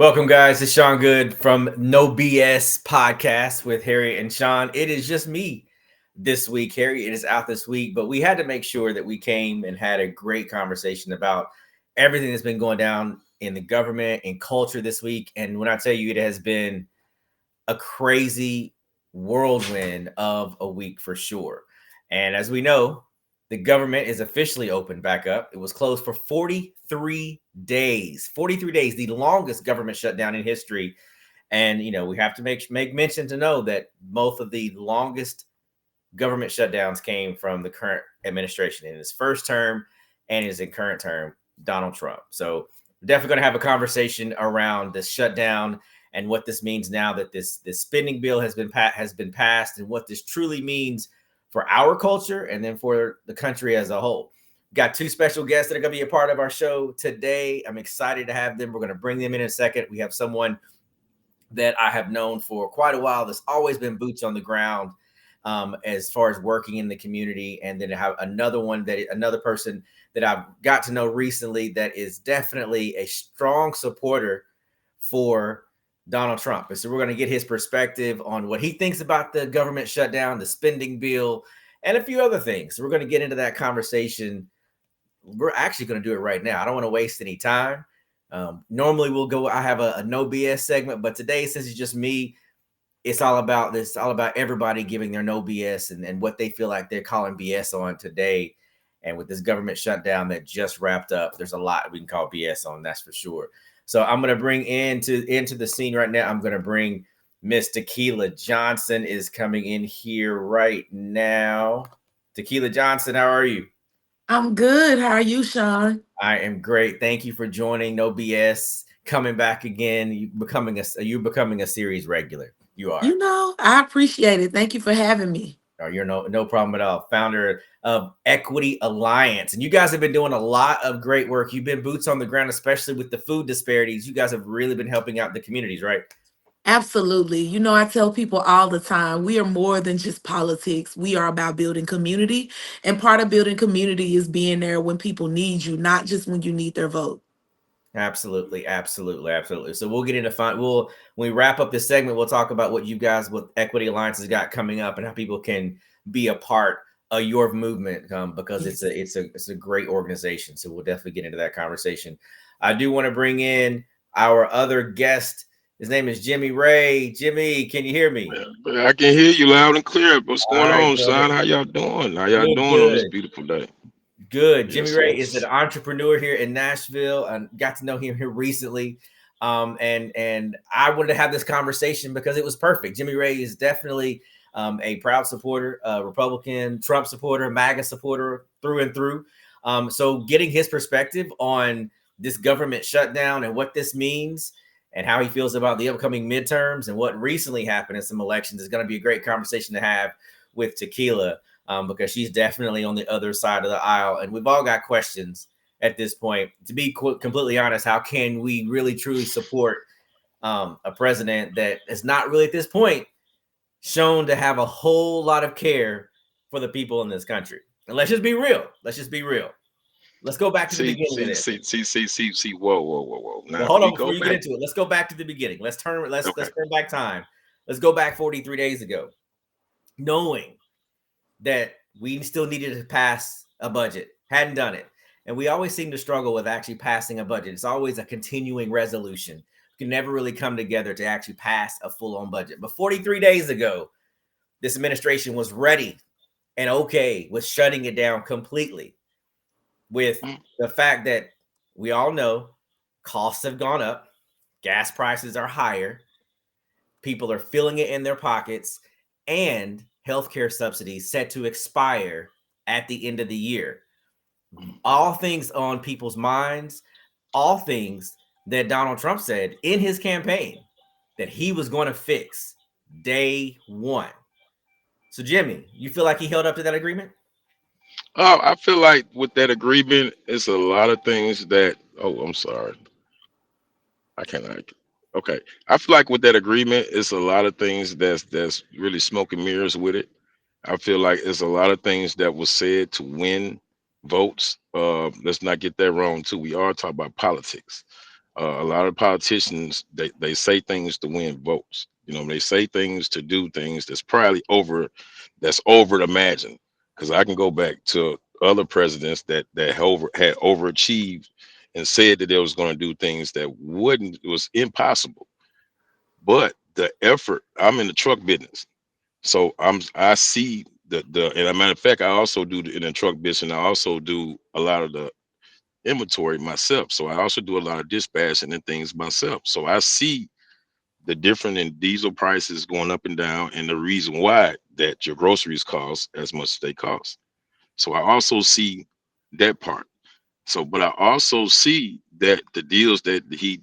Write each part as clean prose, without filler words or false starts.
Welcome, guys. It's Sean Good from No BS Podcast with Harry and Sean. It is just me this week. Harry, it is out this week, but we had to make sure that we came and had a great conversation about everything that's been going down in the government and culture this week. And when I tell you, it has been a crazy whirlwind of a week for sure. And as we know, the government is officially opened back up. It was closed for 43 days. 43 days, the longest government shutdown in history. And we have to make mention to know that both of the longest government shutdowns came from the current administration in his first term and his current term, Donald Trump. So definitely going to have a conversation around the shutdown and what this means now that this spending bill has been passed, and what this truly means for our culture and then for the country as a whole. Got two special guests that are going to be a part of our show today. I'm excited to have them. We're going to bring them in a second. We have someone that I have known for quite a while that's always been boots on the ground as far as working in the community, and then have another person that I've got to know recently that is definitely a strong supporter for Donald Trump. And so we're going to get his perspective on what he thinks about the government shutdown, the spending bill, and a few other things. So we're going to get into that conversation. We're actually going to do it right now. I don't want to waste any time. Normally I have a no BS segment, but today, since it's just me, it's all about this, all about everybody giving their no BS and what they feel like they're calling BS on today. And with this government shutdown that just wrapped up, there's a lot we can call BS on, that's for sure. So I'm going to bring into the scene right now. I'm going to bring Miss Tequila Johnson is coming in here right now. Tequila Johnson, how are you? I'm good. How are you, Sean? I am great. Thank you for joining No BS, coming back again. You're becoming a series regular. You are. I appreciate it. Thank you for having me. Oh, you're no problem at all. Founder of Equity Alliance. And you guys have been doing a lot of great work. You've been boots on the ground, especially with the food disparities. You guys have really been helping out the communities, right? Absolutely. I tell people all the time, we are more than just politics. We are about building community. And part of building community is being there when people need you, not just when you need their vote. Absolutely, absolutely, absolutely. So we'll get into fun. When we wrap up this segment, we'll talk about what you guys with Equity Alliance has got coming up and how people can be a part of your movement, because it's a great organization. So we'll definitely get into that conversation. I do want to bring in our other guest. His name is Jimmy Ray. Jimmy, can you hear me? I can hear you loud and clear. What's All going right, on, brother. son? How y'all doing? How y'all Good, doing on this good. beautiful day? Good. Jimmy Yes, Ray is an yes. entrepreneur here in Nashville. I got to know him here recently. And I wanted to have this conversation because it was perfect. Jimmy Ray is definitely a proud supporter, Republican, Trump supporter, MAGA supporter through and through. So getting his perspective on this government shutdown and what this means and how he feels about the upcoming midterms and what recently happened in some elections is going to be a great conversation to have with Tequila. Because she's definitely on the other side of the aisle. And we've all got questions at this point. To be completely honest, how can we really truly support a president that is not really at this point shown to have a whole lot of care for the people in this country? And let's just be real. Let's go back to the See, beginning of see, this. see, see, see, see, see. Whoa, whoa, whoa, whoa. Well, Now hold on we before go you get back. into it. Let's go back to the beginning. Let's Okay. turn back time. Let's go back 43 days ago, knowing that we still needed to pass a budget, hadn't done it. And we always seem to struggle with actually passing a budget. It's always a continuing resolution. We can never really come together to actually pass a full-on budget. But 43 days ago, this administration was ready and okay with shutting it down completely, with Mm. the fact that we all know costs have gone up, gas prices are higher, people are feeling it in their pockets, and healthcare subsidies set to expire at the end of the year. All things on people's minds, all things that Donald Trump said in his campaign that he was going to fix day one. So, Jimmy, you feel like he held up to that agreement? I feel like with that agreement, it's a lot of things that. Oh, I'm sorry. I cannot. Okay. I feel like with that agreement, it's a lot of things that's really smoke and mirrors with it. I feel like it's a lot of things that was said to win votes. Let's not get that wrong too. We are talking about politics. A lot of politicians, they say things to win votes. They say things to do things that's over imagined. Because I can go back to other presidents that had overachieved and said that they was going to do things that wouldn't it was impossible. But the effort, I'm in the truck business. So I see the and a matter of fact, I also do in the truck business, and I also do a lot of the inventory myself. So I also do a lot of dispatching and things myself. So I see the difference in diesel prices going up and down, and the reason why that your groceries cost as much as they cost. So I also see that part. So, but I also see that the deals that he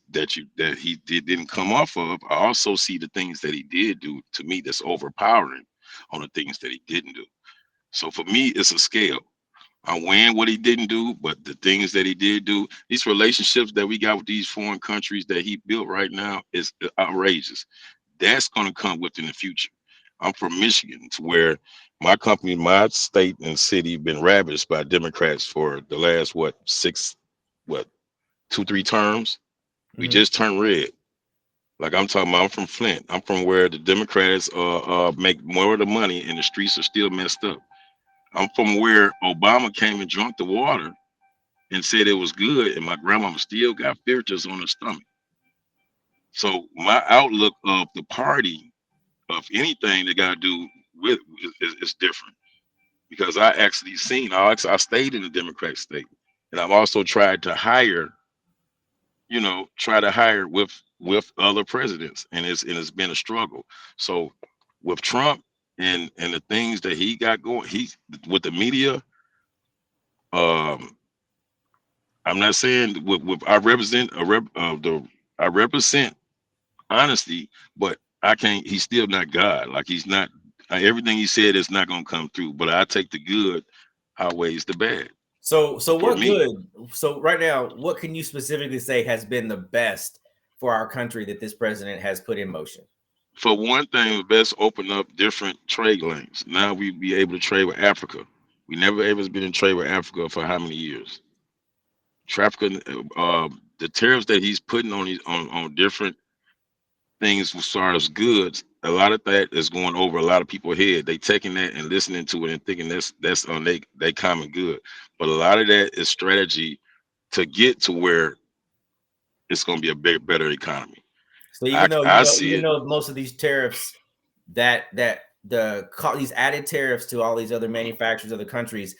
didn't come off of. I also see the things that he did do to me that's overpowering on the things that he didn't do. So for me, it's a scale. I'm weighing what he didn't do, but the things that he did do, these relationships that we got with these foreign countries that he built right now is outrageous. That's going to come within the future. I'm from Michigan, to where my company, my state and city been ravaged by Democrats for the last what 2, 3 terms. We Mhm. just turned red. Like I'm talking about, I'm from Flint. I'm from where the Democrats make more of the money and the streets are still messed up. I'm from where Obama came and drunk the water and said it was good, and my grandmama still got filters on her stomach. So my outlook of the party, of anything that got to do with is different, because I actually seen I stayed in the Democratic state, and I've also tried to hire, try to hire with other presidents, and it's been a struggle. So with Trump and the things that he got going, he with the media. um I'm not saying with I represent a rep the I represent honesty, but I can't. He's still not God. Like he's not. Everything he said is not gonna come through. But I take the good outweighs the bad So for what me. good? So right now, what can you specifically say has been the best for our country that this president has put in motion? For one thing, the best open up different trade lanes. Now we be able to trade with Africa. We never ever been in trade with Africa for how many years? Traffic, the tariffs that he's putting on these on different things as far as goods, a lot of that is going over a lot of people's head. They taking that and listening to it and thinking that's on they common good. But a lot of that is strategy to get to where it's going to be a better economy. So I I see even it. though most of these tariffs these added tariffs to all these other manufacturers, other countries,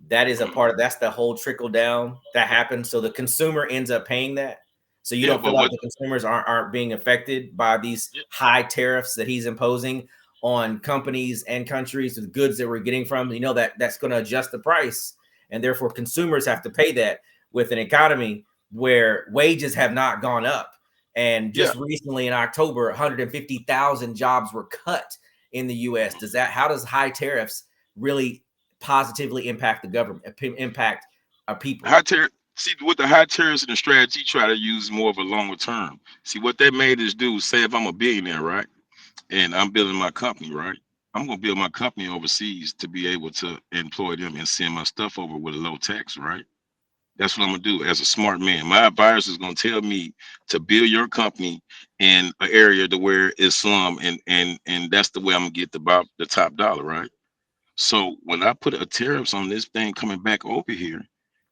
that is a Mhm. part of that's the whole trickle down that happens. So the consumer ends up paying that. So you Yeah, don't feel but like what? the consumers aren't being affected by these Yeah, high tariffs that he's imposing on companies and countries, the goods that we're getting from. You know that's going to adjust the price, and therefore consumers have to pay that with an economy where wages have not gone up. And yeah. just recently in October, 150,000 jobs were cut in the US. How does high tariffs really positively impact the government, impact our people? High tariff. See, with the high tariffs and the strategy, try to use more of a longer term. See what that made us do. Say if I'm a billionaire, right, and I'm building my company, right, I'm gonna build my company overseas to be able to employ them and send my stuff over with a low tax, right? That's what I'm gonna do as a smart man. My advisor is gonna tell me to build your company in an area to where it's slum, and that's the way I'm gonna get the top dollar, right? So when I put a tariffs on this thing coming back over here,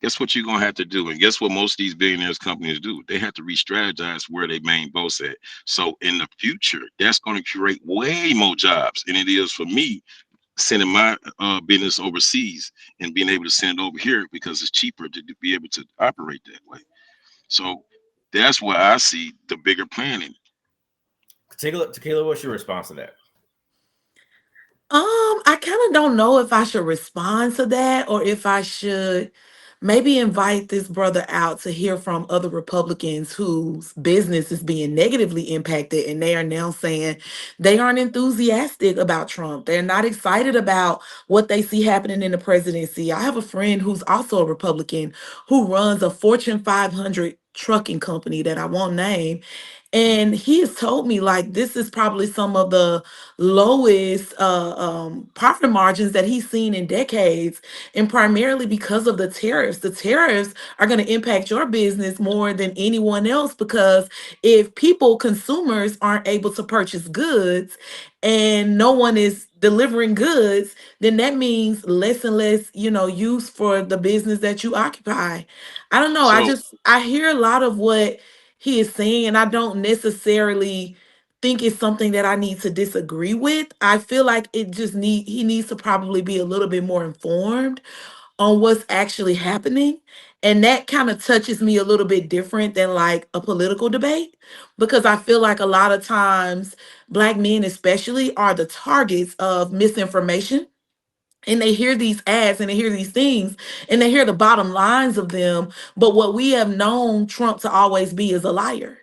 guess what you're gonna have to do? And guess what most of these billionaires companies do? They have to re-strategize where they main boss at. So in the future, that's gonna create way more jobs than it is for me sending my business overseas and being able to send it over here because it's cheaper to be able to operate that way. So that's where I see the bigger planning. Tequila, what's your response to that? I kind of don't know if I should respond to that or if I should maybe invite this brother out to hear from other Republicans whose business is being negatively impacted and they are now saying they aren't enthusiastic about Trump. They're not excited about what they see happening in the presidency. I have a friend who's also a Republican who runs a Fortune 500 trucking company that I won't name, And he has told me like this is probably some of the lowest profit margins that he's seen in decades, and primarily because of the tariffs. The tariffs are going to impact your business more than anyone else, because if people, consumers, aren't able to purchase goods and no one is delivering goods, then that means less and less, use for the business that you occupy. I don't know. So I hear a lot of what he is saying, and I don't necessarily think it's something that I need to disagree with. I feel like he needs to probably be a little bit more informed on what's actually happening. And that kind of touches me a little bit different than like a political debate, because I feel like a lot of times Black men, especially, are the targets of misinformation, and they hear these ads and they hear these things and they hear the bottom lines of them. But what we have known Trump to always be is a liar,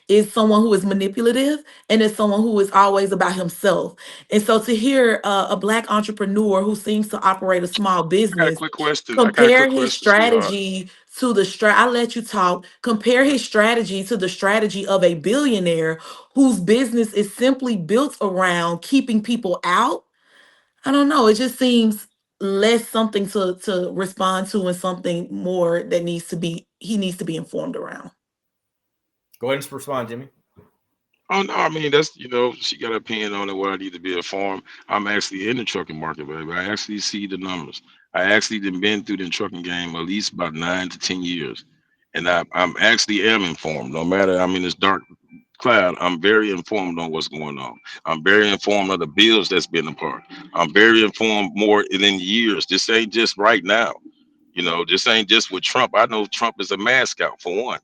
is someone who is manipulative, and is someone who is always about himself. And so to hear a Black entrepreneur who seems to operate a small I got a business quick question. I got a compare quick his question, sweetheart. strategy to I let you talk, compare his strategy to the strategy of a billionaire whose business is simply built around keeping people out. I don't know. It just seems less something to respond to, and something more that he needs to be informed around. Go ahead and respond, Jimmy. Oh no, I mean that's she got an opinion on it. What I need to be informed. I'm actually in the trucking market, baby. I actually see the numbers. I actually done been through the trucking game at least about 9 to 10 years, and I'm actually am informed. No matter I'm in this dark cloud, I'm very informed on what's going on. I'm very informed of the bills that's been apart. I'm very informed more than years. This ain't just right now. This ain't just with Trump. I know Trump is a mascot for one.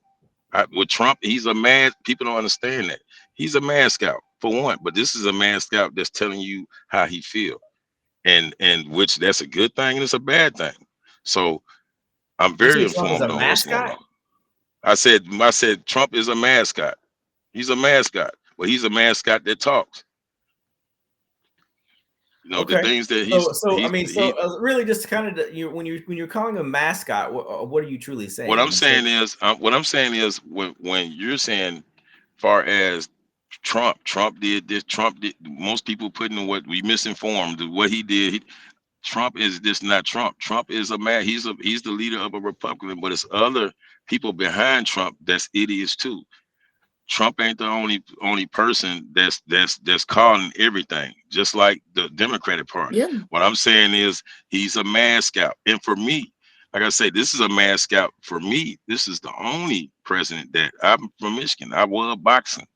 With Trump, he's a man. People don't understand that he's a mascot for one, but this is a mascot that's telling you how he feel, and which that's a good thing and it's a bad thing. So I'm You very say Trump is a informed on what's going mascot? on. I said Trump is a mascot. He's a mascot. Well, he's a mascot that talks. The Okay. things that So I he's mean, he. really, just kind of you when you're calling him a mascot, what are you truly What saying I'm when you say? saying is, when you're saying, far as Trump did this. Trump did. Most people putting in what we misinformed what he did. Trump is this not Trump. Trump is a man. He's the leader of a Republican, but it's other people behind Trump that's idiots too. Trump ain't the only person that's calling everything, just like the Democratic Party. Yeah. What I'm saying is he's a mascot, and for me, like I say, this is a mascot for me. This is the only president that I'm from Michigan. I love boxing.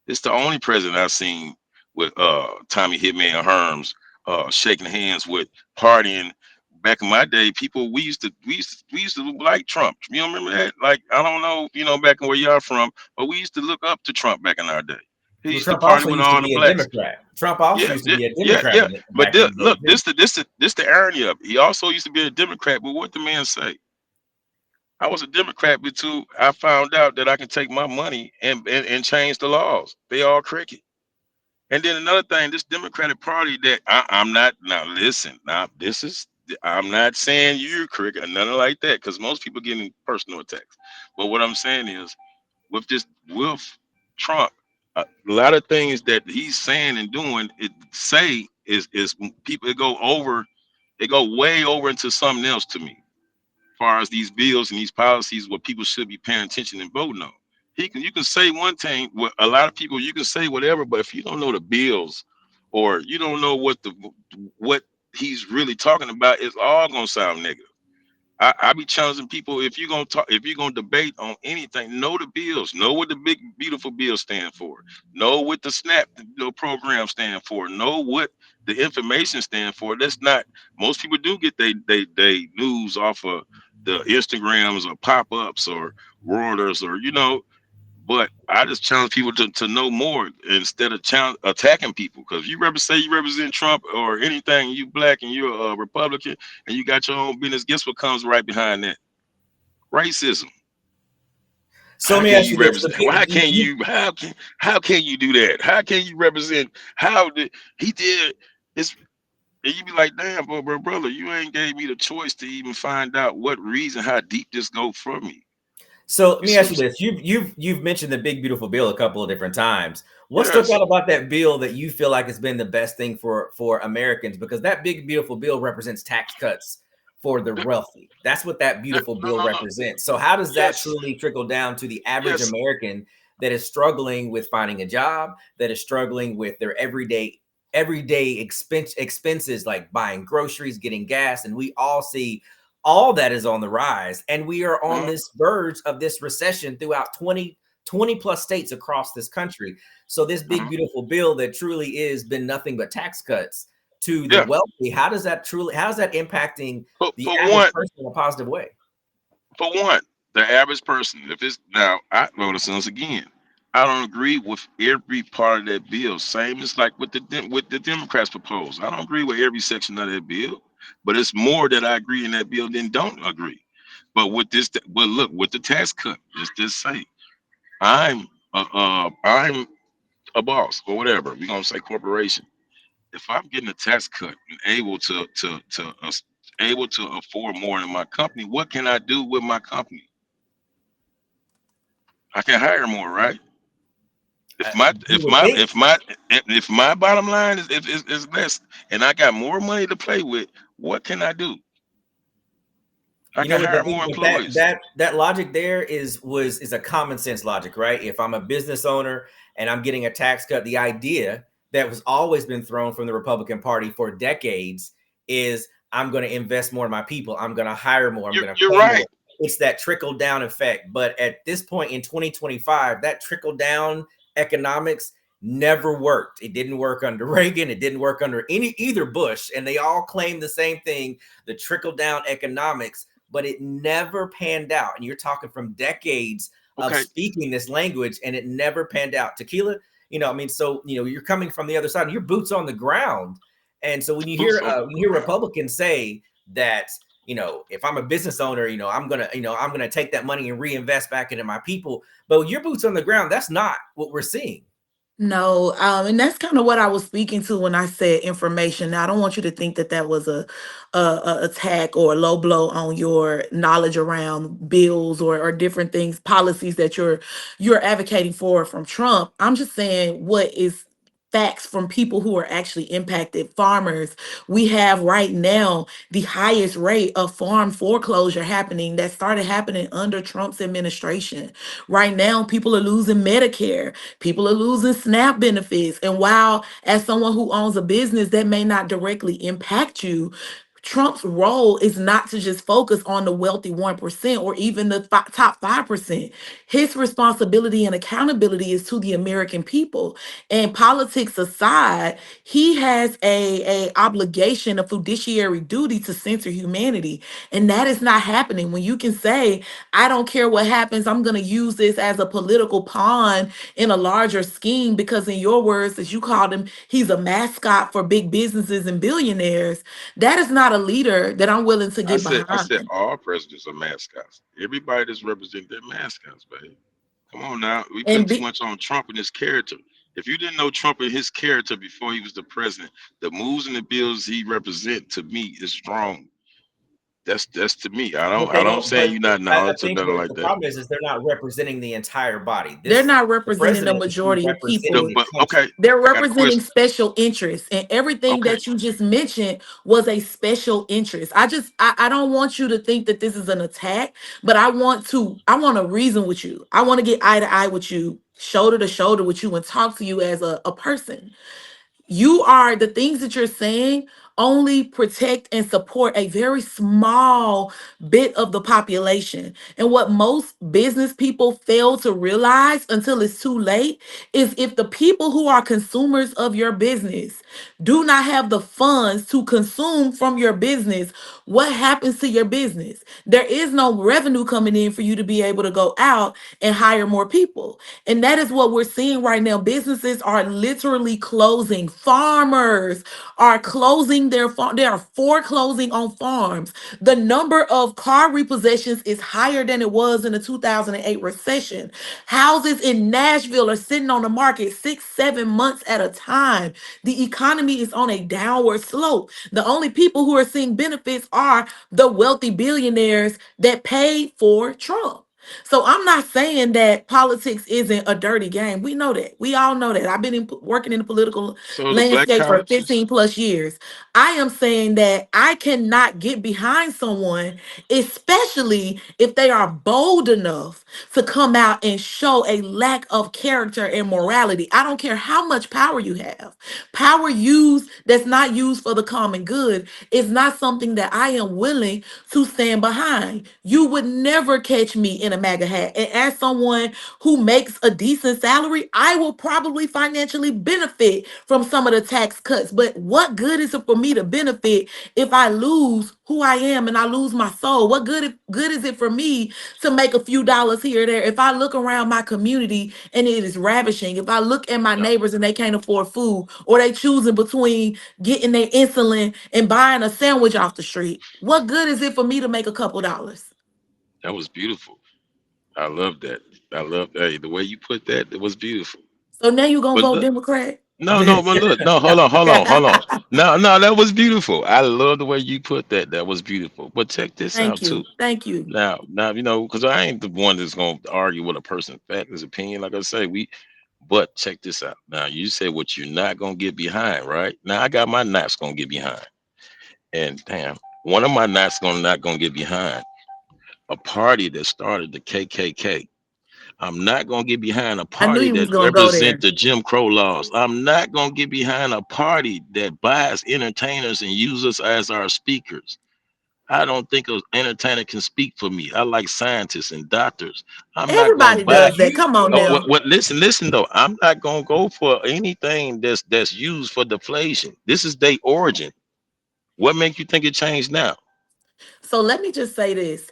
It's the only president I've seen with Tommy Hitman Herms shaking hands with, partying. Back in my day, people we used to like Trump. You don't remember that? Like I don't know, back in where y'all from, but we used to look up to Trump back in our day. He Well, used to Trump party also with used to all the be a blacks. Democrat. Trump also Yeah, used to yeah, be a yeah, Democrat yeah. But back in the day look, too. this the irony of it. He also used to be a Democrat, but what the man say? I was a Democrat, but too, I found out that I can take my money and change the laws. They all cricket. And then another thing, this Democratic Party that I'm not now. Listen, now this is I'm not saying you're cricket or nothing like that, because most people getting personal attacks. But what I'm saying is, with Trump, a lot of things that he's saying and doing, is people it go way over into something else to me far as these bills and these policies, what people should be paying attention and voting on. You can say one thing with a lot of people, you can say whatever, but if you don't know the bills or you don't know what he's really talking about, it's all gonna sound negative. I be challenging people, if you're gonna debate on anything, know the bills, know what the big beautiful bill stand for, know what the SNAP program stand for, know what the information stand for. That's not Most people do get they news off of the Instagrams or pop-ups or Reuters or but I just challenge people to know more instead of attacking people. Because you represent Trump or anything, you black and you're a Republican and you got your own business. Guess what comes right behind that? Racism. So let How me can ask you you this: the represent? people, How can you do that? How can you represent? How did he did? It's And you be like, damn, brother, you ain't gave me the choice to even find out what reason, how deep this go for me. So let You me see ask what you I'm saying? this: you've mentioned the big beautiful bill a couple of different times. What stuck Yes. out about that bill that you feel like has been the best thing for Americans? Because that big beautiful bill represents tax cuts for the wealthy. That's what that No, beautiful no, bill no, no. represents. So how does that Yes. truly trickle down to the average Yes. American that is struggling with finding a job, that is struggling with their everyday expenses like buying groceries, getting gas, and we all see all that is on the rise. And we are on Uh-huh. this verge of this recession throughout 20 plus states across this country. So this big, Uh-huh. beautiful bill that truly is been nothing but tax cuts to the Yeah. wealthy, how is that impacting the For average one, person in a positive way? for one, the average person, if it's now, I notice once again, I don't agree with every part of that bill. Same as like with the Democrats propose. I don't agree with every section of that bill, but it's more that I agree in that bill than don't agree. But look, with the tax cut, let's just say I'm a boss or whatever. We're gonna say corporation. If I'm getting a tax cut and able to afford more in my company, what can I do with my company? I can hire more, right? If my You if would my think. if my if my bottom line is less and I got more money to play with, what can I do? I You know can what the hire thing, more but that employees. that that logic there is a common sense logic, right? If I'm a business owner and I'm getting a tax cut, the idea that was always been thrown from the Republican Party for decades is I'm going to invest more in my people, I'm going to hire more, I'm going to You're pay more. right. It's that trickle down effect. But at this point in 2025, that trickle down economics never worked. It didn't work under Reagan. It didn't work under either Bush, and they all claim the same thing: the trickle down economics, but it never panned out. And you're talking from decades of Okay. speaking this language, and it never panned out. Tequila, I mean, so you're coming from the other side, and your boots on the ground. And so Boots on the when you hear ground. Republicans say that, if I'm a business owner, I'm gonna take that money and reinvest back into my people. But with your boots on the ground, that's not what we're seeing. No, and that's kind of what I was speaking to when I said information. Now, I don't want you to think that that was a attack or a low blow on your knowledge around bills or different things, policies that you're advocating for from Trump. I'm just saying what is facts from people who are actually impacted. Farmers, we have right now the highest rate of farm foreclosure happening that started happening under Trump's administration. Right now, people are losing Medicare. People are losing SNAP benefits. And while, as someone who owns a business, that may not directly impact you, Trump's role is not to just focus on the wealthy 1% or even the top 5%. His responsibility and accountability is to the American people. And politics aside, he has a obligation, a fiduciary duty to center humanity. And that is not happening. When you can say, I don't care what happens, I'm going to use this as a political pawn in a larger scheme, because in your words, as you called him, he's a mascot for big businesses and billionaires. That is not a leader that I'm willing to get I said behind. all presidents are mascots. Everybody that's represented their mascots, baby. Come on now. We putting And too be, much on Trump and his character. If you didn't know Trump and his character before he was the president, the moves and the bills he represent to me is strong. That's to me. But I they don't don't. saying But you're not I knowledge or think nothing what like the that. problem is they're not representing the entire body. they're This not The representing the president should be majority of representing people. the But country. okay, They're I got a representing question. special interests, and everything Okay, that you just mentioned was a special interest. I don't want you to think that this is an attack, but I want to reason with you. I want to get eye to eye with you, shoulder to shoulder with you, and talk to you as a person. You are the things that you're saying only protect and support a very small bit of the population. And what most business people fail to realize until it's too late is if the people who are consumers of your business do not have the funds to consume from your business, what happens to your business? There is no revenue coming in for you to be able to go out and hire more people. And that is what we're seeing right now. Businesses are literally closing. Farmers are closing their farm. They are foreclosing on farms. The number of car repossessions is higher than it was in the 2008 recession. Houses in Nashville are sitting on the market 6, 7 months at a time. The economy is on a downward slope. The only people who are seeing benefits are the wealthy billionaires that paid for Trump. So I'm not saying that politics isn't a dirty game. We know that. We all know that. I've been working in the political So the black landscape for colleges, 15 plus years. I am saying that I cannot get behind someone, especially if they are bold enough to come out and show a lack of character and morality. I don't care how much power you have. Power used that's not used for the common good is not something that I am willing to stand behind. You would never catch me in a MAGA hat. And as someone who makes a decent salary, I will probably financially benefit from some of the tax cuts. But what good is it for me to benefit if I lose who I am and I lose my soul? What good is it for me to make a few dollars here or there if I look around my community and it is ravishing? If I look at my no, neighbors and they can't afford food, or they choosing between getting their insulin and buying a sandwich off the street, what good is it for me to make a couple dollars? that was beautiful. I love that. I love that. The way you put that, it was beautiful. So now you gonna But vote look, Democrat? no, but look, no, hold on. No, that was beautiful. I love the way you put that. That was beautiful. But check this Thank out too. you. Thank you. Now, because I ain't the one that's gonna argue with a person's fact, his opinion. Like I say, but check this out. Now, you said what you're not gonna get behind, right? Now, I got my knots gonna get behind, and damn, one of my knots gonna not gonna get behind a party that started the KKK. I'm not gonna get behind a I knew party you was that gonna go represent there. the Jim Crow laws. I'm not gonna get behind a party that buys entertainers and uses us as our speakers. I don't think an entertainer can speak for me. I like scientists and doctors. I'm not gonna Everybody Well, buy. does that. Come on now. Listen though. I'm not gonna go for anything that's used for deflation. This is their origin. What makes you think it changed now? So let me just say this.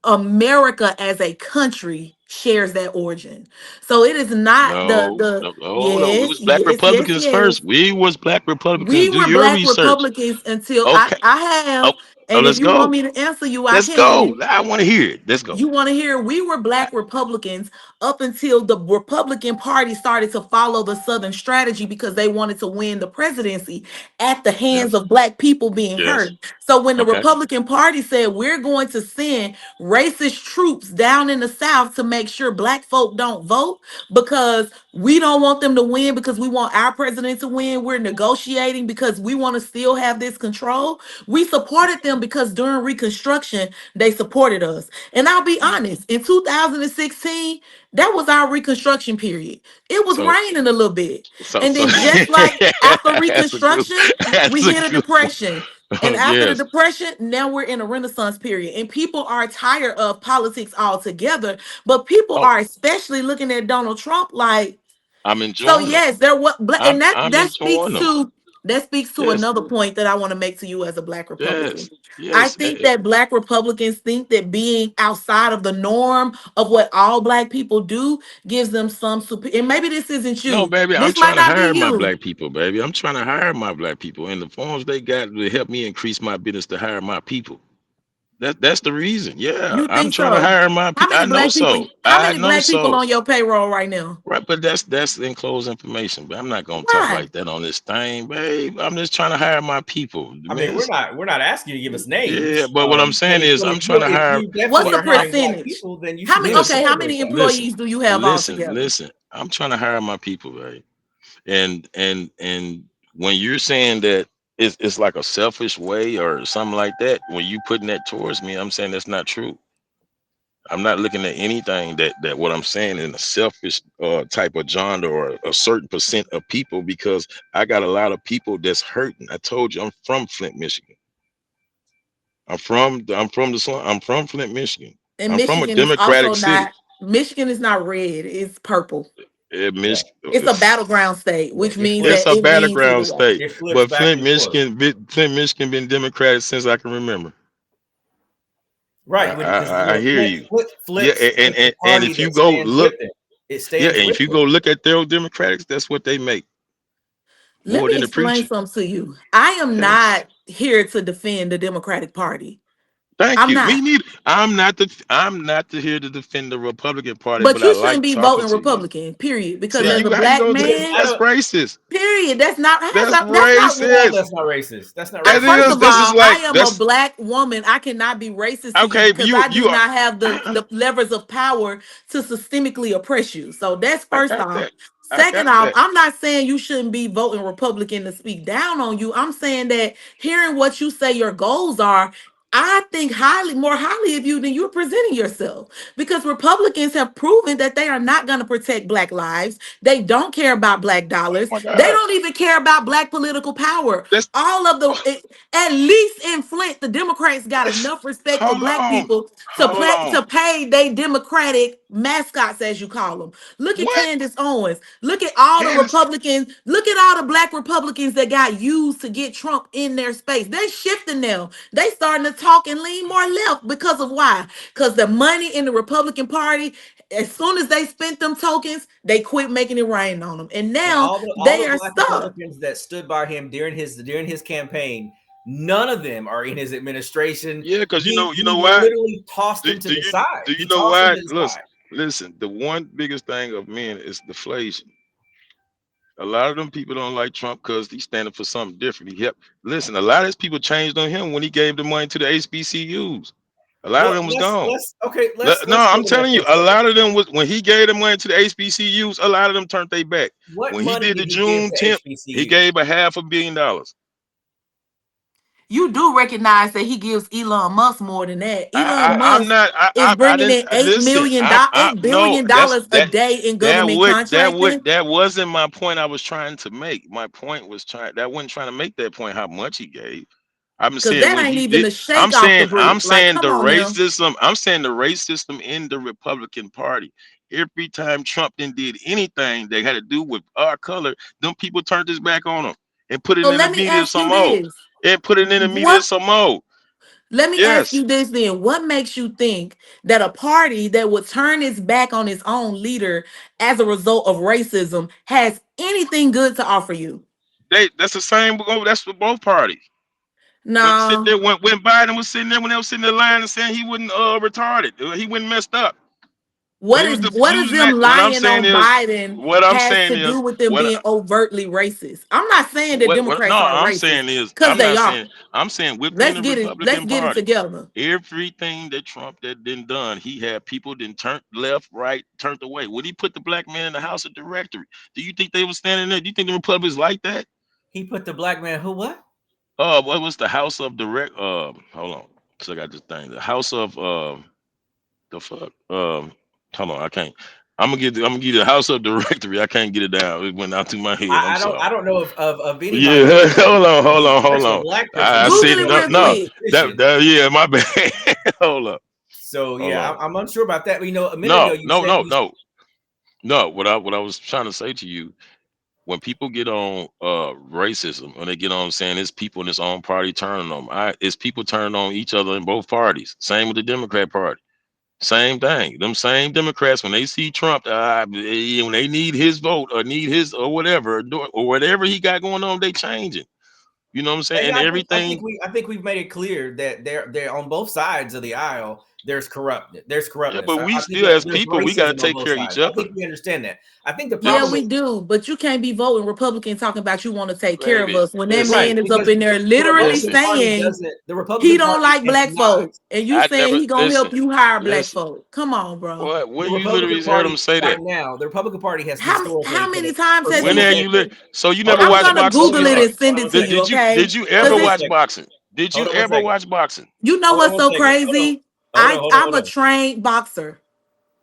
America as a country shares that origin. So it is not No, the no, hold on. We yes, was black yes, yes, Republicans first. yes. We was black Republicans. We Do were your black research. Republicans until I Okay. I Oh, have, oh, and if let's you want go. me to answer you, I Let's go. can. I want to hear it. Let's go. You want to hear? We were I, black Republicans up until the Republican Party started to follow the Southern strategy because they wanted to win the presidency at the hands yes. of black people being Yes. hurt. So when the Okay. Republican Party said we're going to send racist troops down in the South to make sure black folk don't vote because we don't want them to win, because we want our president to win, we're negotiating because we want to still have this control. We supported them because during Reconstruction they supported us. And I'll be honest, in 2016, that was our Reconstruction period. It was So raining a little bit. And so then just like after that's a good Reconstruction, that's we a hit a good one. depression. And after the Yes. depression, now we're in a renaissance period. And people are tired of politics altogether. But people Oh, are especially looking at Donald Trump like, I'm so enjoying them. yes, there what and that I'm that enjoying speaks them. to Yes. another point that I want to make to you as a black Yes. Republican. I Yes. think that black Republicans think that being outside of the norm of what all black people do gives them some super, and maybe this isn't No, you. baby, I'm This might trying to not be hire my you. black people, baby. I'm trying to hire my black people. And the forms they got to help me increase my business to hire my people. That's the reason. Yeah, You I'm think trying to so? hire my How people. I many know black people? so. How I many know black people so. on your payroll right now? Right, but that's enclosed information. But I'm not gonna talk Why? like that on this thing, babe. I'm just trying to hire my people, I mean, man. we're not asking you to give us Yeah, names. but what I'm But saying if, is but I'm if trying you to if hire. you What's definitely the are hiring black percentage? people, then you How should many? be able to Listen, Okay, how say many that though. employees do you have altogether? listen. I'm trying to hire my people, right? And when you're saying that it's like a selfish way or something like that, when you putting that towards me, I'm saying that's not true. I'm not looking at anything that what I'm saying in a selfish type of genre or a certain percent of people, because I got a lot of people that's hurting. I told you I'm from Flint, Michigan. I'm from the slum. I'm from Flint, Michigan. And I'm from a Michigan is democratic also city. not. Michigan is not red. It's purple. Yeah, It's a battleground state, yeah. which It means It's that flips. a it leans either battleground way. state, It flips but back and forth. Flint, Michigan been democratic since I can remember. Right, because I when hear you. Flip Yeah, flips with the and party if you that go stands look, with it, it yeah, stands and with if you them. go look at their Democrats, that's what they make Let more me than the explain preacher. something to you. I am Yes, not here to defend the Democratic Party. Thank I'm you. not. Me neither. I'm not here to defend the Republican Party, But but I you shouldn't like be talking voting to you. Republican, period. Because See, as Right. a how you black gonna do Because that? man, I That's don't. racist. period. That's not That's that's not No, racist. that's not racist. That's not That racist. First is. of This is all, I like am a that's black woman. I cannot be racist to you okay. But because I you do are. not have I the levers of power to systemically oppress you. So that's first got off. that. I Second got off, that. I'm not saying you shouldn't be voting Republican to speak down on you. I'm saying that hearing what you say your goals are, I think more highly of you than you're presenting yourself. Because Republicans have proven that they are not going to protect black lives. They don't care about black Oh dollars. my They God. don't even care about black political power. That's All of at least in Flint, the Democrats got that's. enough respect for Hold black on. people Hold on. to pay they Democratic mascots, as you call them. Look at What? Candace Owens. Look at all the Candace? Republicans. Look at all the black Republicans that got used to get Trump in their space. They're shifting now. They starting to talk and lean more left because of why? Because the money in the Republican Party, as soon as they spent them tokens, they quit making it rain on them. And And now all they the are black stuck. Republicans that stood by him during his campaign, none of them are in his administration. Yeah, because you know He why? literally tossed Do, them to do the you side. do you He know tossed them why? to the Listen, side. listen. The one biggest thing of men is deflation. A lot of them people don't like Trump because he's standing for something different. Listen, a lot of these people changed on him when he gave the money to the HBCUs. A lot of Well, them was gone. No, let's go I'm to that telling for you, a a second. lot of them was when he gave the money to the HBCUs, a lot of them turned their back. What When he money did did the he give to Juneteenth, he HBCUs? gave $500 million. You do recognize that he gives Elon Musk more than that. Elon I'm Musk not. is I bringing didn't in listen. I $8 no. billion That's a that. day in government contracting. That wasn't my point. I was trying to make. My point was that wasn't trying to make that point. How much he gave. I'm Because saying that what ain't he even did. a shake off the brick. I'm Like, saying come the on now. racism. I'm saying the race system in the Republican Party. Every time Trump did anything that had to do with our color, them people turned his back on him and put it So in the let me media ask some you more. this. And put it in the media What some more. Let me ask Yes. you this then. What makes you think that a party that would turn its back on its own leader as a result of racism has anything good to offer you? That's the same. That's for both parties. When sit No. there, when Biden was sitting there, when they was sitting in the line and saying he wasn't retarded, he wasn't messed up. When he was What does using them that, lying on Biden what I'm has saying to is, do with them what being overtly racist? I'm not saying that no, Democrats aren't I'm racist, saying is, because they are. I'm saying within Let's the get it, let's Republican get it Party, together. everything that Trump that done done, he had people then turned left, right, turned away. When he put the black man in the House of Directory, do you think they were standing there? Do you think the Republicans like that? He put the black man who what? What was the House of Direct? Hold on, so I got this thing. The House of the fuck. Hold on, I can't. I'm gonna give you the House of Directory. I can't get it down. It went out to my head. I'm sorry. I don't know of anybody Yeah, hold especially a on. black person I who's said Google it held no, real any no. quick. position. Yeah, my bad. Hold up, So hold yeah, on. I'm unsure about that. But you know, a minute ago No, you no, said no, you no, no. What I was trying to say to you, when people get on racism, when they get on saying it's people in this own party turning on them, it's people turning on each other in both parties. Same with the Democrat Party. Same thing. Them same Democrats, when they see Trump, when they need his vote or need his or whatever, or whatever he got going on, they changing. You know what I'm saying? And yeah, everything. I think we've made it clear that they're on both sides of the aisle. There's Yeah, corruptness. but we I think still, as there's people, we got to racism on take both care of each sides. I other, think we understand that. I think the Yeah, problem yes, we is do, but you can't be voting Republican talking about you want to take care of baby. us when that Listen, right man is up because in there the literally Republican listen. Party saying doesn't. The he Republican don't Party like is black not. folk, and you I saying never he gonna help listen, you hire black listen. folk. Come on, bro. What? The When you literally Republican heard him Party say right that? now, the Republican Party has How historically many times for has When he? several are you decades. so you Hold never on one I'm watched second. gonna Hold on Google boxing? one it second. and Hold send on it one to Did, second. you, did you okay? did you Hold ever on Because one watch second. boxing? Did you Hold on one ever second. watch boxing? you know Hold on what's one so second. Hold on. crazy? Hold on. Hold on. I'm Hold a on. trained boxer.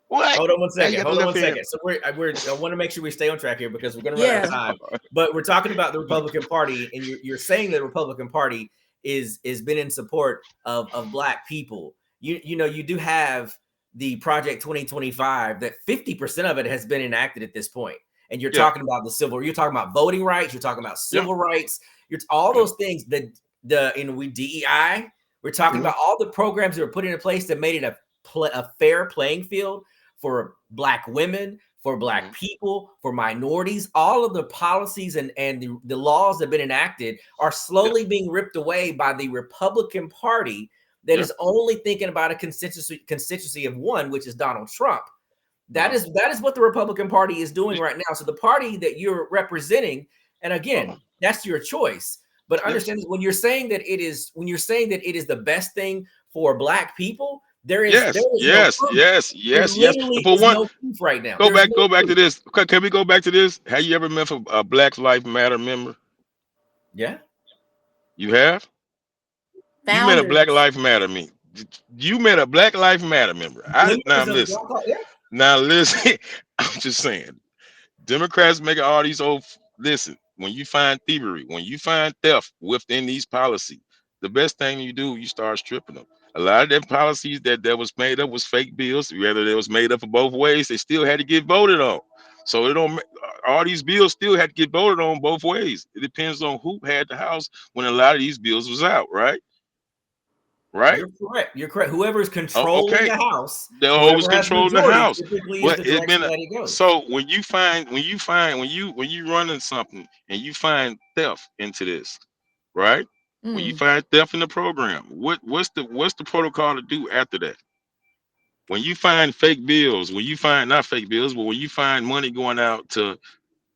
What? Hold on one Now you second. got the Hold on one left hand. second. So I want to make sure we stay on track here because we're going to run out of Yeah. time. But we're talking about the Republican Party, and you're saying the Republican Party is been in support of black people. You know you do have the Project 2025 that 50% of it has been enacted at this point. And you're Yeah, talking about you're talking about voting rights, you're talking about yeah, civil rights, you're all yeah. those things that we DEI. We're talking Mhm. about all the programs that were put into place that made it a fair playing field for black women, for black Mhm. people, for minorities. All of the policies and the laws that have been enacted are Yeah, slowly being ripped away by the Republican Party that is only thinking about a constituency of one, which is Donald Trump. That is what the Republican Party is doing right now. So the party that you're representing, and again, that's your choice. But understand when you're saying that it is the best thing for Black people, there is yes. Literally But is one, no proof right now. go back to this. Can we go back to this? Have you ever met a Black Lives Matter member? Yeah. You have? You met a Black Lives Matter me. You met a Black Lives Matter member. Now listen. I'm just saying. Democrats making all these listen, when you find thievery, when you find theft within these policies, the best thing you do, you start stripping them. A lot of them policies that was made up was fake bills. Whether it was made up of both ways, they still had to get voted on. So it don't. All these bills still had to get voted on both ways. It depends on who had the House when a lot of these bills was out, right? Right. You're correct. Whoever is controlling the House, they always control the House. But it's been so when you running something and you find theft into this, right? When you find theft in the program, what's the protocol to do after that? When you find fake bills, when you find not fake bills, but when you find money going out to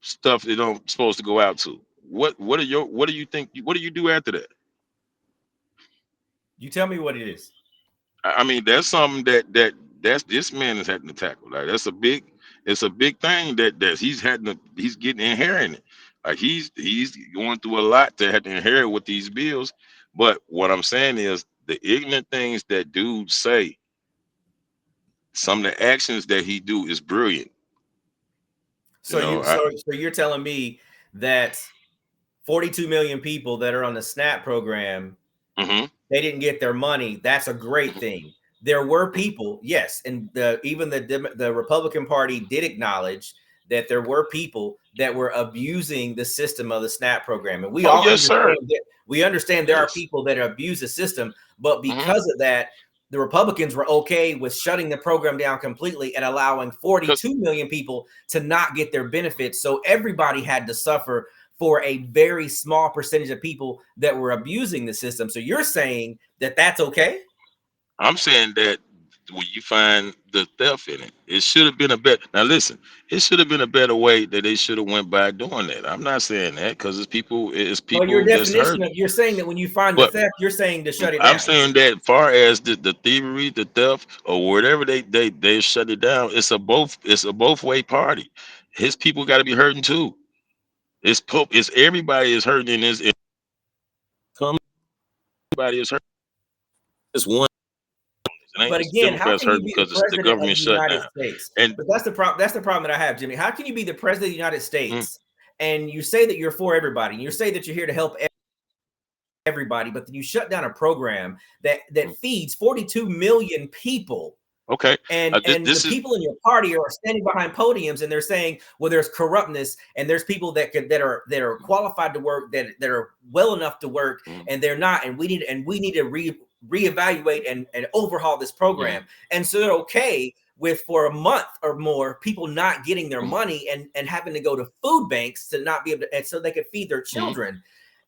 stuff they don't supposed to go out to, what do you do after that? You tell me what it is. I mean, that's something that's this man is having to tackle. Like it's a big thing that he's getting inherited. Like he's going through a lot to have to inherit with these bills. But what I'm saying is the ignorant things that dudes say, some of the actions that he do is brilliant. So you're telling me that 42 million people that are on the SNAP program, they didn't get their money. That's a great thing. There were people, yes, and even the Republican Party did acknowledge that there were people that were abusing the system of the SNAP program, and we understand there are people that abuse the system, but because of that, the Republicans were okay with shutting the program down completely and allowing 42 million people to not get their benefits. So everybody had to suffer for a very small percentage of people that were abusing the system. So you're saying that that's okay? I'm saying that when you find the theft in it, it should have been a better. Now listen, it should have been a better way that they should have went by doing that. I'm not saying that because it's people. Well, your definition of you're saying that when you find the theft, you're saying to shut it down. I'm saying that far as the thievery, the theft, or whatever they shut it down, it's a both way party. His people got to be hurting too. It's everybody is hurting in this. Everybody is hurting. It's one. But again, how can you be the president of the United States? But that's the problem. That's the problem that I have, Jimmy. How can you be the president of the United States and you say that you're for everybody, and you say that you're here to help everybody, but then you shut down a program that feeds 42 million people? Okay. And the people in your party are standing behind podiums and they're saying, well, there's corruptness and there's people that are qualified to work, that are well enough to work, and they're not, and we need to reevaluate and overhaul this program. And so they're okay with, for a month or more, people not getting their money and having to go to food banks to not be able to, and so they could feed their children.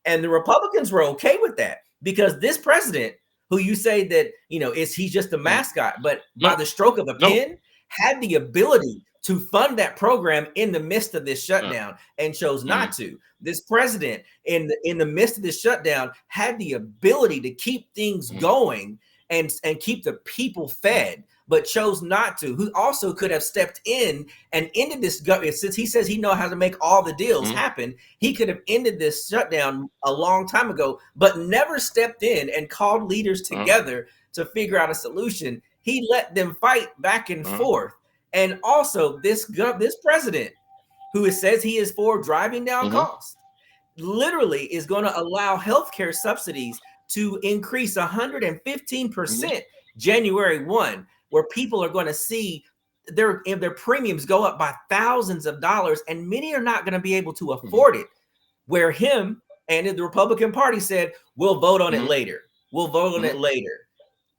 And the Republicans were okay with that because this president, who you say that, he's just a mascot, but by the stroke of a pen, had the ability to fund that program in the midst of this shutdown and chose not to. This president, in the midst of this shutdown, had the ability to keep things going and keep the people fed, but chose not to. Who also could have stepped in and ended this government, since he says he knows how to make all the deals happen. He could have ended this shutdown a long time ago, but never stepped in and called leaders together to figure out a solution. He let them fight back and forth. And also, this president, who says he is for driving down costs, literally is going to allow healthcare subsidies to increase 115% January 1, where people are going to see their premiums go up by thousands of dollars, and many are not going to be able to afford it. Where him and the Republican Party said, we'll vote on it later. We'll vote on it later.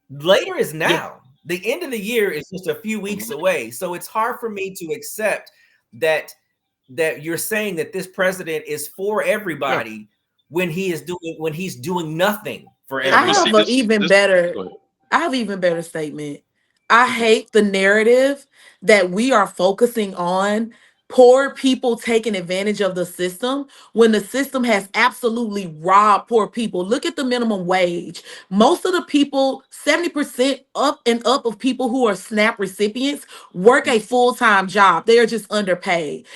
Later is now. Yeah. The end of the year is just a few weeks away. So it's hard for me to accept that you're saying that this president is for everybody when he's doing nothing for Yeah, I but everybody. see have an this even this better, go ahead. I have even better statement. I Mhm. hate the narrative that we are focusing on poor people taking advantage of the system when the system has absolutely robbed poor people. Look at the minimum wage. Most of the people, 70% up and up of people who are SNAP recipients work a full-time job. They are just underpaid.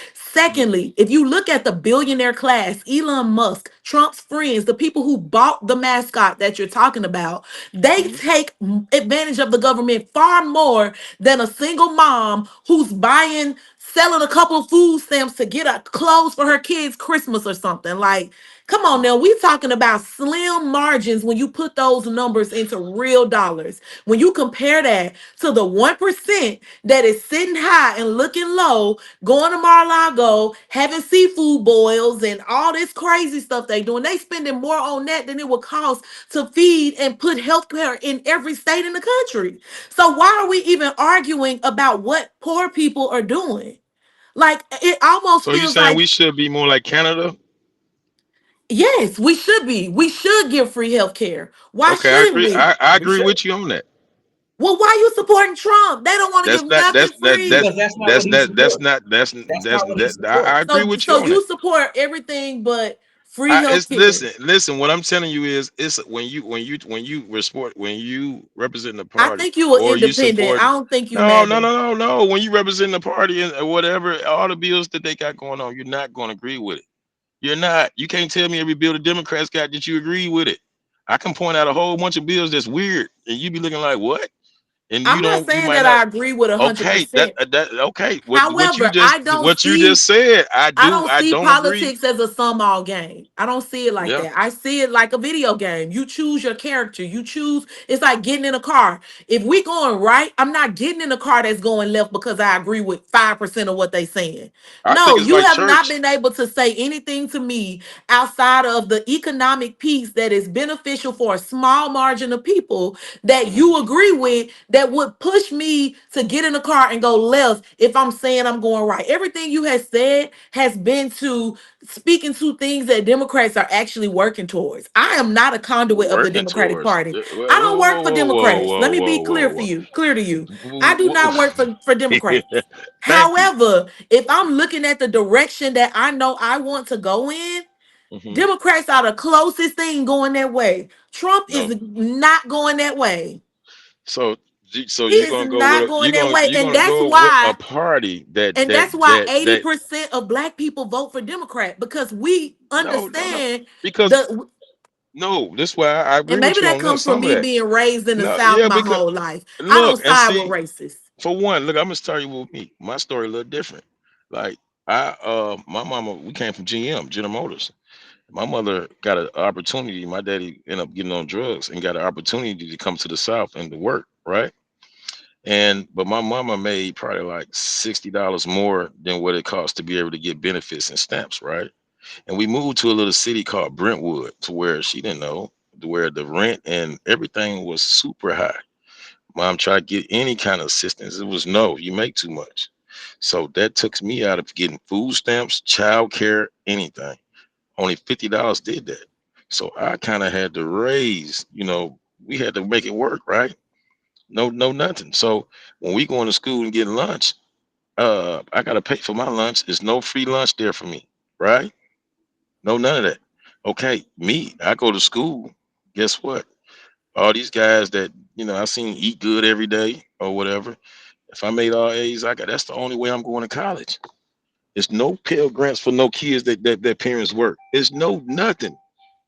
Mhm. Secondly, if you look at the billionaire class, Elon Musk, Trump's friends, the people who bought the mascot that you're talking about, they Mhm. take advantage of the government far more than a single mom who's buying, selling a couple of food stamps to get a clothes for her kids Christmas or something. Like, come on now, we talking about slim margins when you put those numbers into real dollars. When you compare that to the 1% that is sitting high and looking low, going to Mar-a-Lago, having seafood boils and all this crazy stuff they doing, they spending more on that than it would cost to feed and put healthcare in every state in the country. So why are we even arguing about what poor people are doing? Like it almost So you feels saying like we should be more like Canada? yes, we should be. We should give free healthcare. Why Okay, I shouldn't agree. we? I We agree should, with you on that. Well, why you supporting Trump? They don't want to That's give not nothing free. because that's not what he that's supports. not That's not what he I supports. agree So with you so on that. you support everything but free It's healthcare. listen. What I'm telling you is, it's when you support, when you represent the I party, think you are or you independent. support. I don't think you No, no, MAGA. no, no, no. When you represent the party and whatever, all the bills that they got going on, you're not going to agree with it. You're not. You can't tell me every bill the Democrats got that you agree with it. I can point out a whole bunch of bills that's weird, and you be looking like, what? And I'm not you saying might that not. I agree with Okay, 100%. that okay. However, I don't What you just see said, I don't agree. politics as a sum all game. I don't see it like Yeah, that. I see it like a video game. You choose your character. You choose, it's like getting in a car. If we going right, I'm not getting in a car that's going left because I agree with 5% of what they saying. I think No, it's you like have not church. been able to say anything to me outside of the economic piece that is beneficial for a small margin of people that Mhm. you agree with that would push me to get in the car and go left if I'm saying I'm going right. Everything you have said has been to speaking to things that Democrats are actually working towards. I am not a conduit of the Working Democratic towards. Party. Whoa, I don't work whoa, for whoa, whoa, Democrats. Let whoa, me be whoa, clear whoa, for whoa. you, clear to you. I do Whoa. not work for Democrats. Thank you. However, if I'm looking at the direction that I know I want to go in, Hmm. Democrats are the closest thing going that way. Trump No. is not going that way. So He you're is gonna go with not a going that way. you're gonna go with a party And that's why 80% of black people vote for Democrat because we no, understand because the no, this why I and agree with maybe you that on comes this. from Some of me that. being raised in the No, South yeah, my because whole life. I don't look and side with see. racists. For one, look, I'm gonna start you with me. My story a little different. Like my mama, we came from General Motors. My mother got an opportunity. My daddy ended up getting on drugs and got an opportunity to come to the South and to work, right? And but my mama made probably like $60 more than what it cost to be able to get benefits and stamps, right? And we moved to a little city called Brentwood, to where she didn't know, to where the rent and everything was super high. Mom tried to get any kind of assistance. It was no, you make too much. So that took me out of getting food stamps, child care, anything. Only $50 did that. So I kind of had to raise, we had to make it work, right? No, nothing. So when we going to school and getting lunch, I gotta pay for my lunch. There's no free lunch there for me, right? No, none of that. Okay, me, I go to school. Guess what? All these guys that I seen eat good every day or whatever. If I made all A's, that's the only way I'm going to college. There's no Pell Grants for no kids that their parents work. It's no nothing.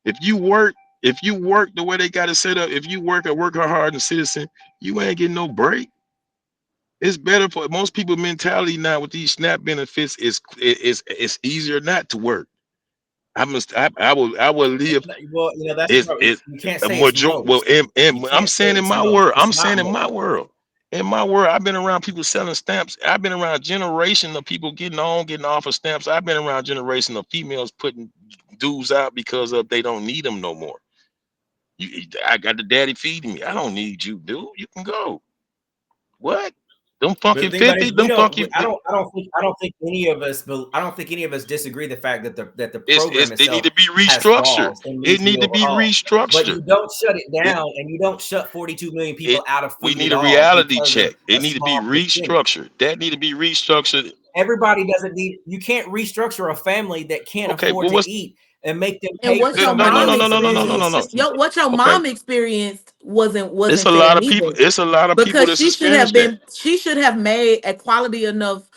If you work, if you work the way they got it set up, if you work and work hard and citizen, you ain't getting no break. It's better for most people mentality now with these SNAP benefits it's easier not to work. I will live. Well, that's It's what it you can't a say it's major well most. You and I'm can't say saying in it's my most. world, It's not most. in my world, I've been around people selling stamps. I've been around a generation of people getting on, getting off of stamps. I've been around a generation of females putting dudes out because of they don't need them no more. I got the daddy feeding me. I don't need you, dude. You can go. What? Them But funky the thing about it 50, is, we them don't. funky. I don't think any of us. I don't think any of us disagree the fact that the program They need itself to be has restructured. flaws and It needs to be need to be overhauled. But restructured. you don't shut it It, down, and you don't shut 42 million it people out of we food need at a all reality because of check. It a need to be small percentage. restructured. That need to be restructured. Everybody doesn't need. You can't restructure a family that can't Okay, afford well, to what's eat and make them And pay for what your no, no, somebody mom no, else no, to no, no, no, no, no, raise. no. experienced, what your Okay, mom experienced wasn't it's wasn't a fair lot of people. neither. It's a lot of people Because that's experienced that. she should have made a quality enough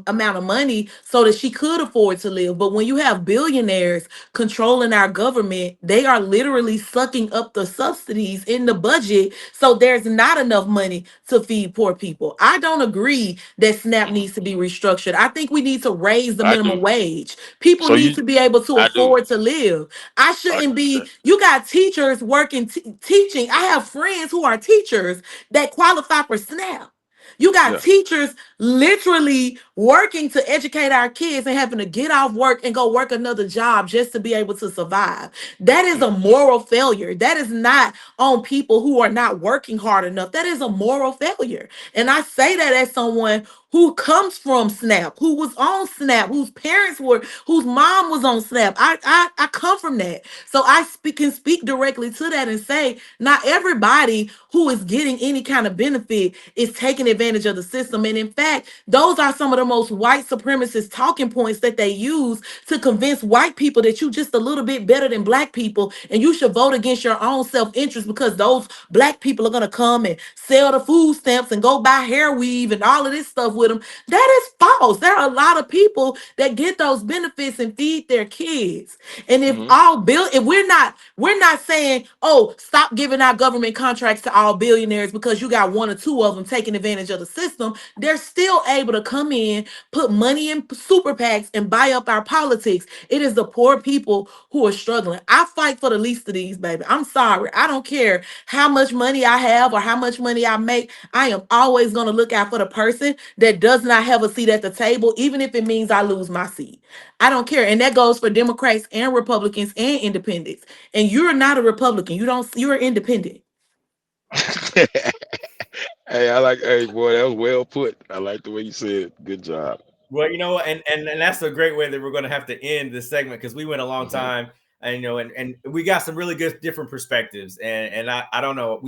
amount of money so that she could afford to live. But when you have billionaires controlling our government, they are literally sucking up the subsidies in the budget, so there's not enough money to feed poor people. I don't agree that SNAP Mhm. needs to be restructured. I think we need to raise the I minimum do. wage. People So need to be able to I do. afford to live. I I shouldn't agree with that. be, you got teachers working, teaching. I have friends who are teachers that qualify for SNAP. You got Yeah. teachers literally working to educate our kids and having to get off work and go work another job just to be able to survive. That is Mm. a moral failure. That is not on people who are not working hard enough. That is a moral failure. And I say that as someone who comes from SNAP, who was on SNAP, whose parents were, whose mom was on SNAP. I come from that. So can speak directly to that and say, not everybody who is getting any kind of benefit is taking advantage of the system. And in fact, those are some of the most white supremacist talking points that they use to convince white people that you just a little bit better than black people and you should vote against your own self-interest because those black people are going to come and sell the food stamps and go buy hair weave and all of this stuff with them. That is false. There are a lot of people that get those benefits and feed their kids. And Hmm. if we're not saying, oh, stop giving out government contracts to all billionaires because you got one or two of them taking advantage of the system. They're still able to come in, put money in super PACs and buy up our politics. It is the poor people who are struggling. I fight for the least of these, baby. I'm sorry. I don't care how much money I have or how much money I make. I am always going to look out for the person that does not have a seat at the table, even if it means I lose my seat. I don't care. And that goes for Democrats and Republicans and independents. And you're not a Republican. You're independent. Hey, I like. Hey, boy, that was well put. I like the way you said it. Good job. Well, and that's a great way that we're going to have to end this segment because we went a long Hmm. time, and and we got some really good different perspectives, and I don't know,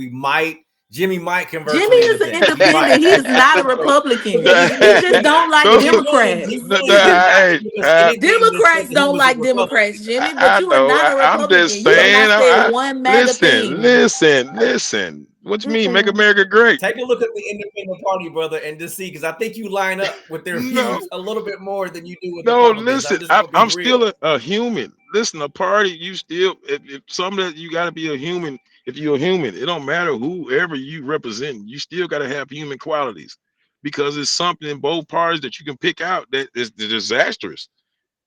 Jimmy might convert to Jimmy an is an independent. He might independent. He is not a Republican. He just don't like Those are Democrats. Jimmy does not hey, give us anything that says Democrats that he don't was a like Republican. Democrats, Jimmy, but I you are know. not a I'm just Republican. You have saying. not said one MAGA thing. Listen. What you mean? Make Mm-mm. America great? Take a look at the independent party, brother, and just see, because I think you line up with their No, views a little bit more than you do with no. Republicans. I'm Listen, just gonna be I'm real. still a human. Listen, a party. You still, if some of that, you got to be a human. If you're a human, it don't matter whoever you represent. You still got to have human qualities, because it's something in both parties that you can pick out that is disastrous.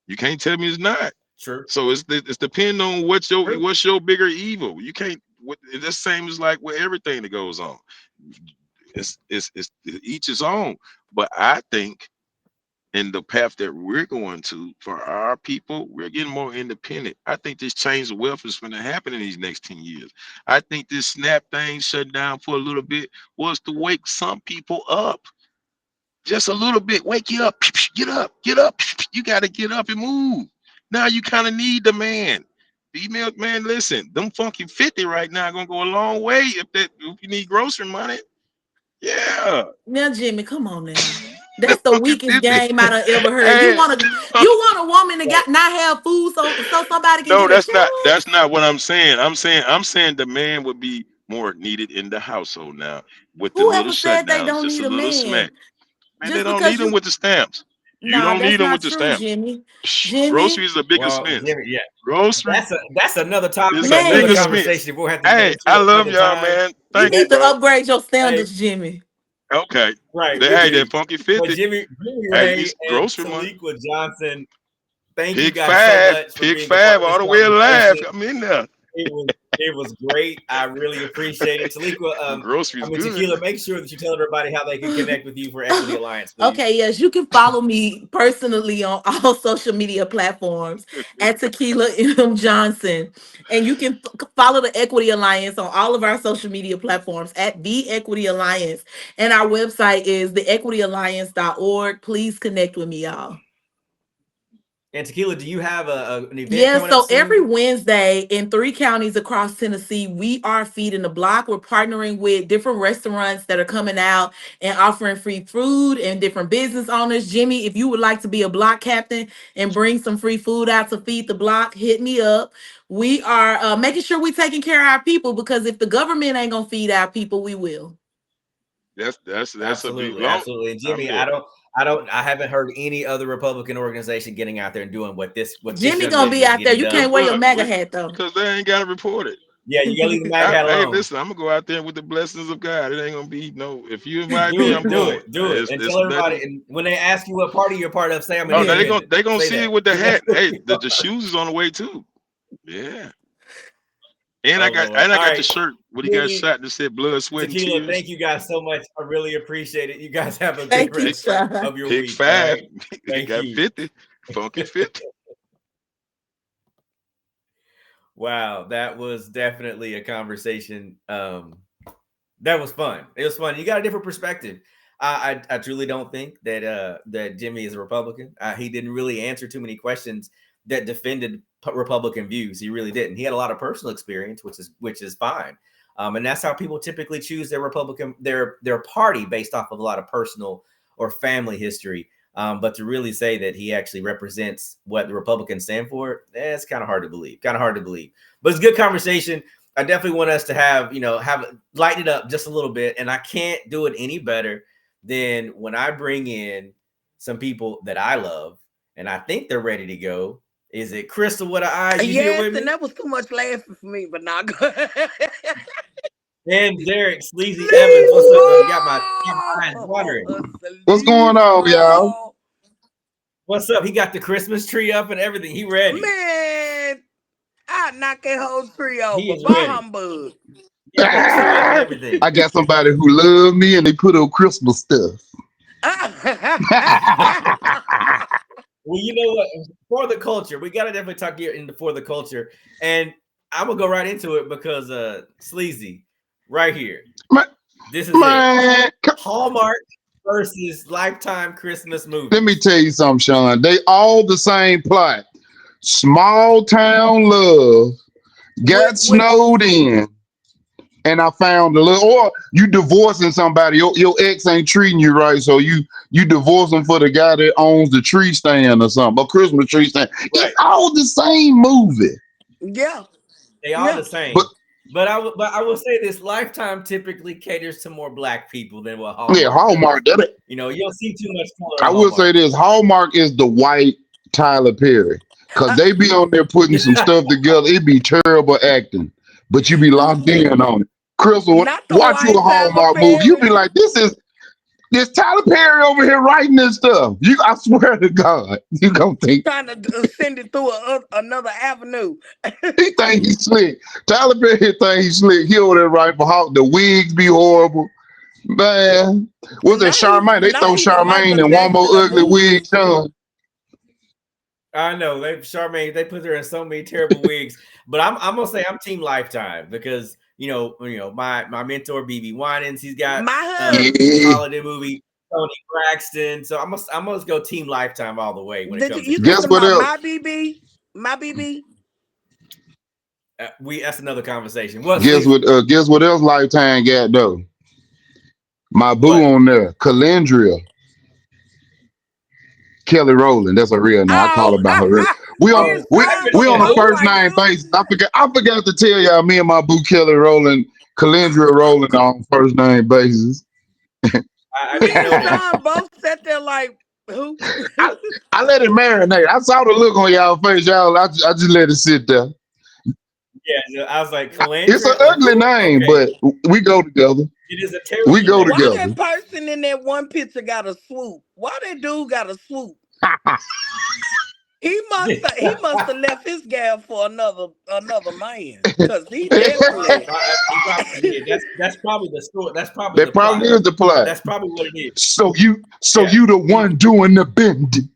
You can't tell me it's not. True. So it's depending on True. what's your bigger evil. You can't. It's the same as like with everything that goes on. It's each his own. But I think in the path that we're going to for our people, we're getting more independent. I think this change of wealth is going to happen in these next 10 years. I think this SNAP thing shut down for a little bit was to wake some people up. Just a little bit. Wake you up. Get up. Get up. You got to get up and move. Now you kind of need the man. Female man, listen, them funky 50 right now gonna go a long way if you need grocery money. Yeah. Now, Jimmy, come on now. The That's the funky weakest 50. game I done ever heard. Hey, You want a woman to got not have food so somebody can no, get a that's check? not what I'm saying. I'm saying the man would be more needed in the household now with the little Whoever said they shutdowns, don't just need a a little man? smack. Man, they Just don't because need them you with the stamps. You Nah, don't that's need them not with the true, stamps. Jimmy. Psh, Jimmy, grocery is the biggest Well, spend. Jimmy, yeah, Grocery that's another topic is and a another bigger man, spend. conversation we'll have to get Hey, into I love another y'all, time. man. you Thank you, need That to bro. upgrade your hey, standards, Jimmy. Okay. right, we Hey, do. that funky But 50. Jimmy Hey, Ray it's and grocery money. Taliqua Johnson, thank you Pick guys so five, much for pick being a part five of this all the way alive. conversation. I'm in there. it was great. I really appreciate it. Taliqua, Groceries good. Tequila, make sure that you tell everybody how they can connect with you for Equity Alliance, please. Okay, yes, you can follow me personally on all social media platforms at Tequila M. Johnson. And you can follow the Equity Alliance on all of our social media platforms at The Equity Alliance. And our website is theequityalliance.org. Please connect with me, y'all. And Tequila, do you have an event Yeah, coming so up soon? every Wednesday in 3 counties across Tennessee, we are feeding the block. We're partnering with different restaurants that are coming out and offering free food and different business owners. Jimmy, if you would like to be a block captain and bring some free food out to feed the block, hit me up. We are making sure we're taking care of our people, because if the government ain't gonna feed our people, we will. That's Absolutely, a absolutely. And Jimmy, I haven't heard any other Republican organization getting out there and doing what this Jimmy young gonna lady be is out there. getting You done. can't wear your MAGA hat though. because they ain't gotta report it. Yeah, you gotta leave the MAGA hat Hey, alone. listen, I'm gonna go out there with the blessings of God. It ain't gonna be no. If you invite me, I'm do going. it, and tell everybody. And when they ask you what party you're part of, say I'm an Oh, independent. they gonna Say see that. it with the hat. Hey, the shoes is on the way too. Yeah. And I got right. the shirt when he Jimmy, got shot that said blood, sweat, Tequila, and tears. thank you guys so much. I really appreciate it. You guys have a Thank good you, rest Sean. of your Pick week. 5. Right? He Thank got you. 50. Funky 50. Wow, that was definitely a conversation. That was fun. It was fun. You got a different perspective. I truly don't think that Jimmy is a Republican. He didn't really answer too many questions that defended Republican views. He really didn't. He had a lot of personal experience, which is fine. And that's how people typically choose their Republican their party, based off of a lot of personal or family history. But to really say that he actually represents what the Republicans stand for, it's kind of hard to believe. But it's a good conversation. I definitely want us to have lighten it up just a little bit. And I can't do it any better than when I bring in some people that I love and I think they're ready to go. Is it Crystal with an eye? You here with me? And that was too much laughing for me, but not good. And Derek Sleazy Evans, what's up? You got my eyes watering. What's going on, y'all? What's up? He got the Christmas tree up and everything. He ready. Man, I knock that whole tree over. He is Bah ready. humbug. I got somebody who love me and they put on Christmas stuff. Well, you know what? For the culture, we got to definitely talk here into for the culture. And I'm going to go right into it because Sleazy, right here. This is it. Hallmark versus Lifetime Christmas movie. Let me tell you something, Sean. They all the same plot. Small town love. Got snowed in. And I found a little, or you divorcing somebody, your ex ain't treating you right, so you divorcing for the guy that owns the tree stand or something, a Christmas tree stand. Right. It's all the same movie. Yeah, they all the same. But I will say this: Lifetime typically caters to more Black people than what Hallmark. Yeah, Hallmark did it. You don't see too much color. I will say this: Hallmark is the white Tyler Perry, because they be on there putting some stuff together. It be terrible acting, but you be locked in on it. Crystal, watch you a Hallmark movie. You be like, this Tyler Perry over here writing this stuff. I swear to God, you gonna think trying to send it through another avenue. He think he's slick. Tyler Perry think he's slick. He over there writing for Hawk. The wigs be horrible. Man, what's that? Charmaine? They throw Charmaine in one more ugly wig, Sean. I know Charmaine. They put her in so many terrible wigs. But I'm gonna say I'm Team Lifetime because my mentor BB Winans. He's got holiday movie. Tony Braxton. So I'm gonna go Team Lifetime all the way when it comes to guess what else? My BB. That's another conversation. Guess what else Lifetime got though? My boo on there, Calendria. Kelly Rowland, that's a real name. I call her by her real. We on a first name basis. I forgot to tell y'all, me and my boo Kelly Rowland, Calendria Rowland on first name basis. I didn't know that. Both sat there like who? I let it marinate. I saw the look on y'all face, y'all. I just let it sit there. Yeah, I was like, Calendria. It's an ugly name, but we go together. It is a terrible. We go together. Why that person in that one picture got a swoop? Why that dude got a swoop? He must have left his gal for another man, because he definitely. He probably did. That's probably the story. That's probably That the probably plot. is the plot. That's probably what it is. So you the one doing the bending.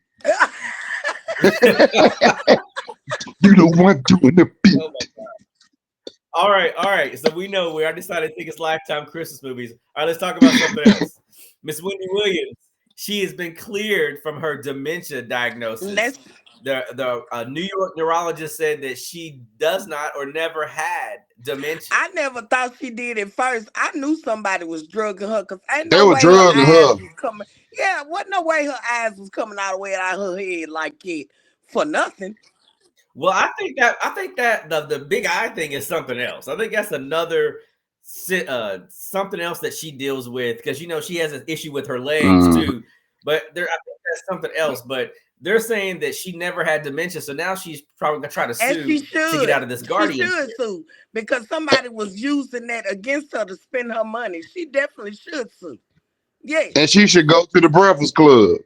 You the one doing the bending. Oh my God. All right. So we know we already decided to think it's Lifetime Christmas movies. All right, let's talk about something else. Miss Wendy Williams, she has been cleared from her dementia diagnosis. The New York neurologist said that she does not or never had dementia. I never thought she did at first. I knew somebody was drugging her, because ain't They no were way drugging her eyes her. was coming. Yeah, wasn't no way her eyes was coming out of way out of her head like it for nothing. Well, I think that the big eye thing is something else. I think that's another something else that she deals with, because she has an issue with her legs too. But I think that's something else. But they're saying that she never had dementia, so now she's probably gonna try to sue to get out of this guardian. She should sue, because somebody was using that against her to spend her money. She definitely should sue. Yeah. And she should go to the Breakfast Club.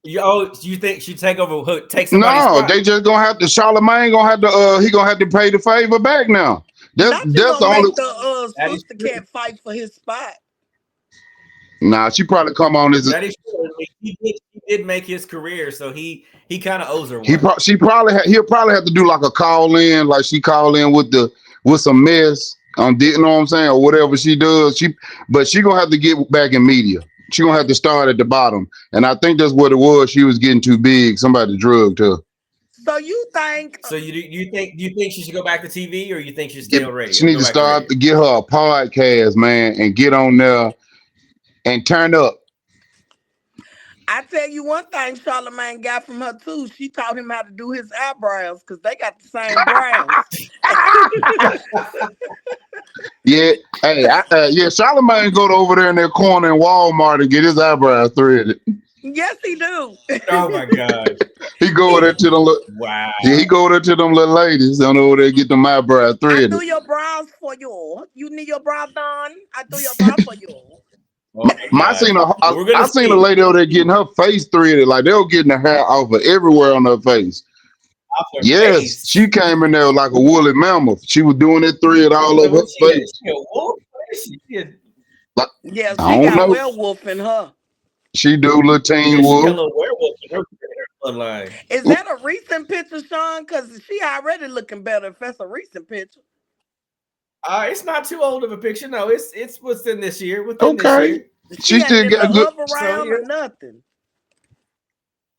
You think she take somebody's spot? They just gonna have to. Charlamagne gonna have to. He gonna have to pay the favor back now. That's the only. The sister can't fight for his spot. Nah, she probably come on as. That is true. He did make his career, so he kind of owes her one. He'll probably have to do like a call in, like she call in with some mess on, you know what I'm saying, or whatever she does. But she gonna have to get back in media. She gonna have to start at the bottom, and I think that's what it was. She was getting too big. Somebody drugged her. So you think? So you think she should go back to TV, or you think she should stay on radio? She needs to start to get her a podcast, man, and get on there and turn up. I tell you one thing Charlamagne got from her too. She taught him how to do his eyebrows, because they got the same brows. Yeah, hey, Charlamagne go over there in that corner in Walmart and get his eyebrows threaded. Yes, he do. Oh my God. He go over there to them. Wow. Yeah, he go over there to them little ladies and over there get them eyebrows threaded. I do your brows for you. You need your brows done. I do your brows for you. Oh I seen a lady over there getting her face threaded. Like they were getting the hair off of everywhere on her face. Yes, she came in there like a woolly mammoth. She was doing that thread all over her face. Yeah, she got werewolf in her. She do Latin wolf. She got a little werewolf in her bloodline. Is that a recent picture, Sean? Because she already looking better if that's a recent picture. It's not too old of a picture. No, it's within this year. This year. She still got good. Or nothing.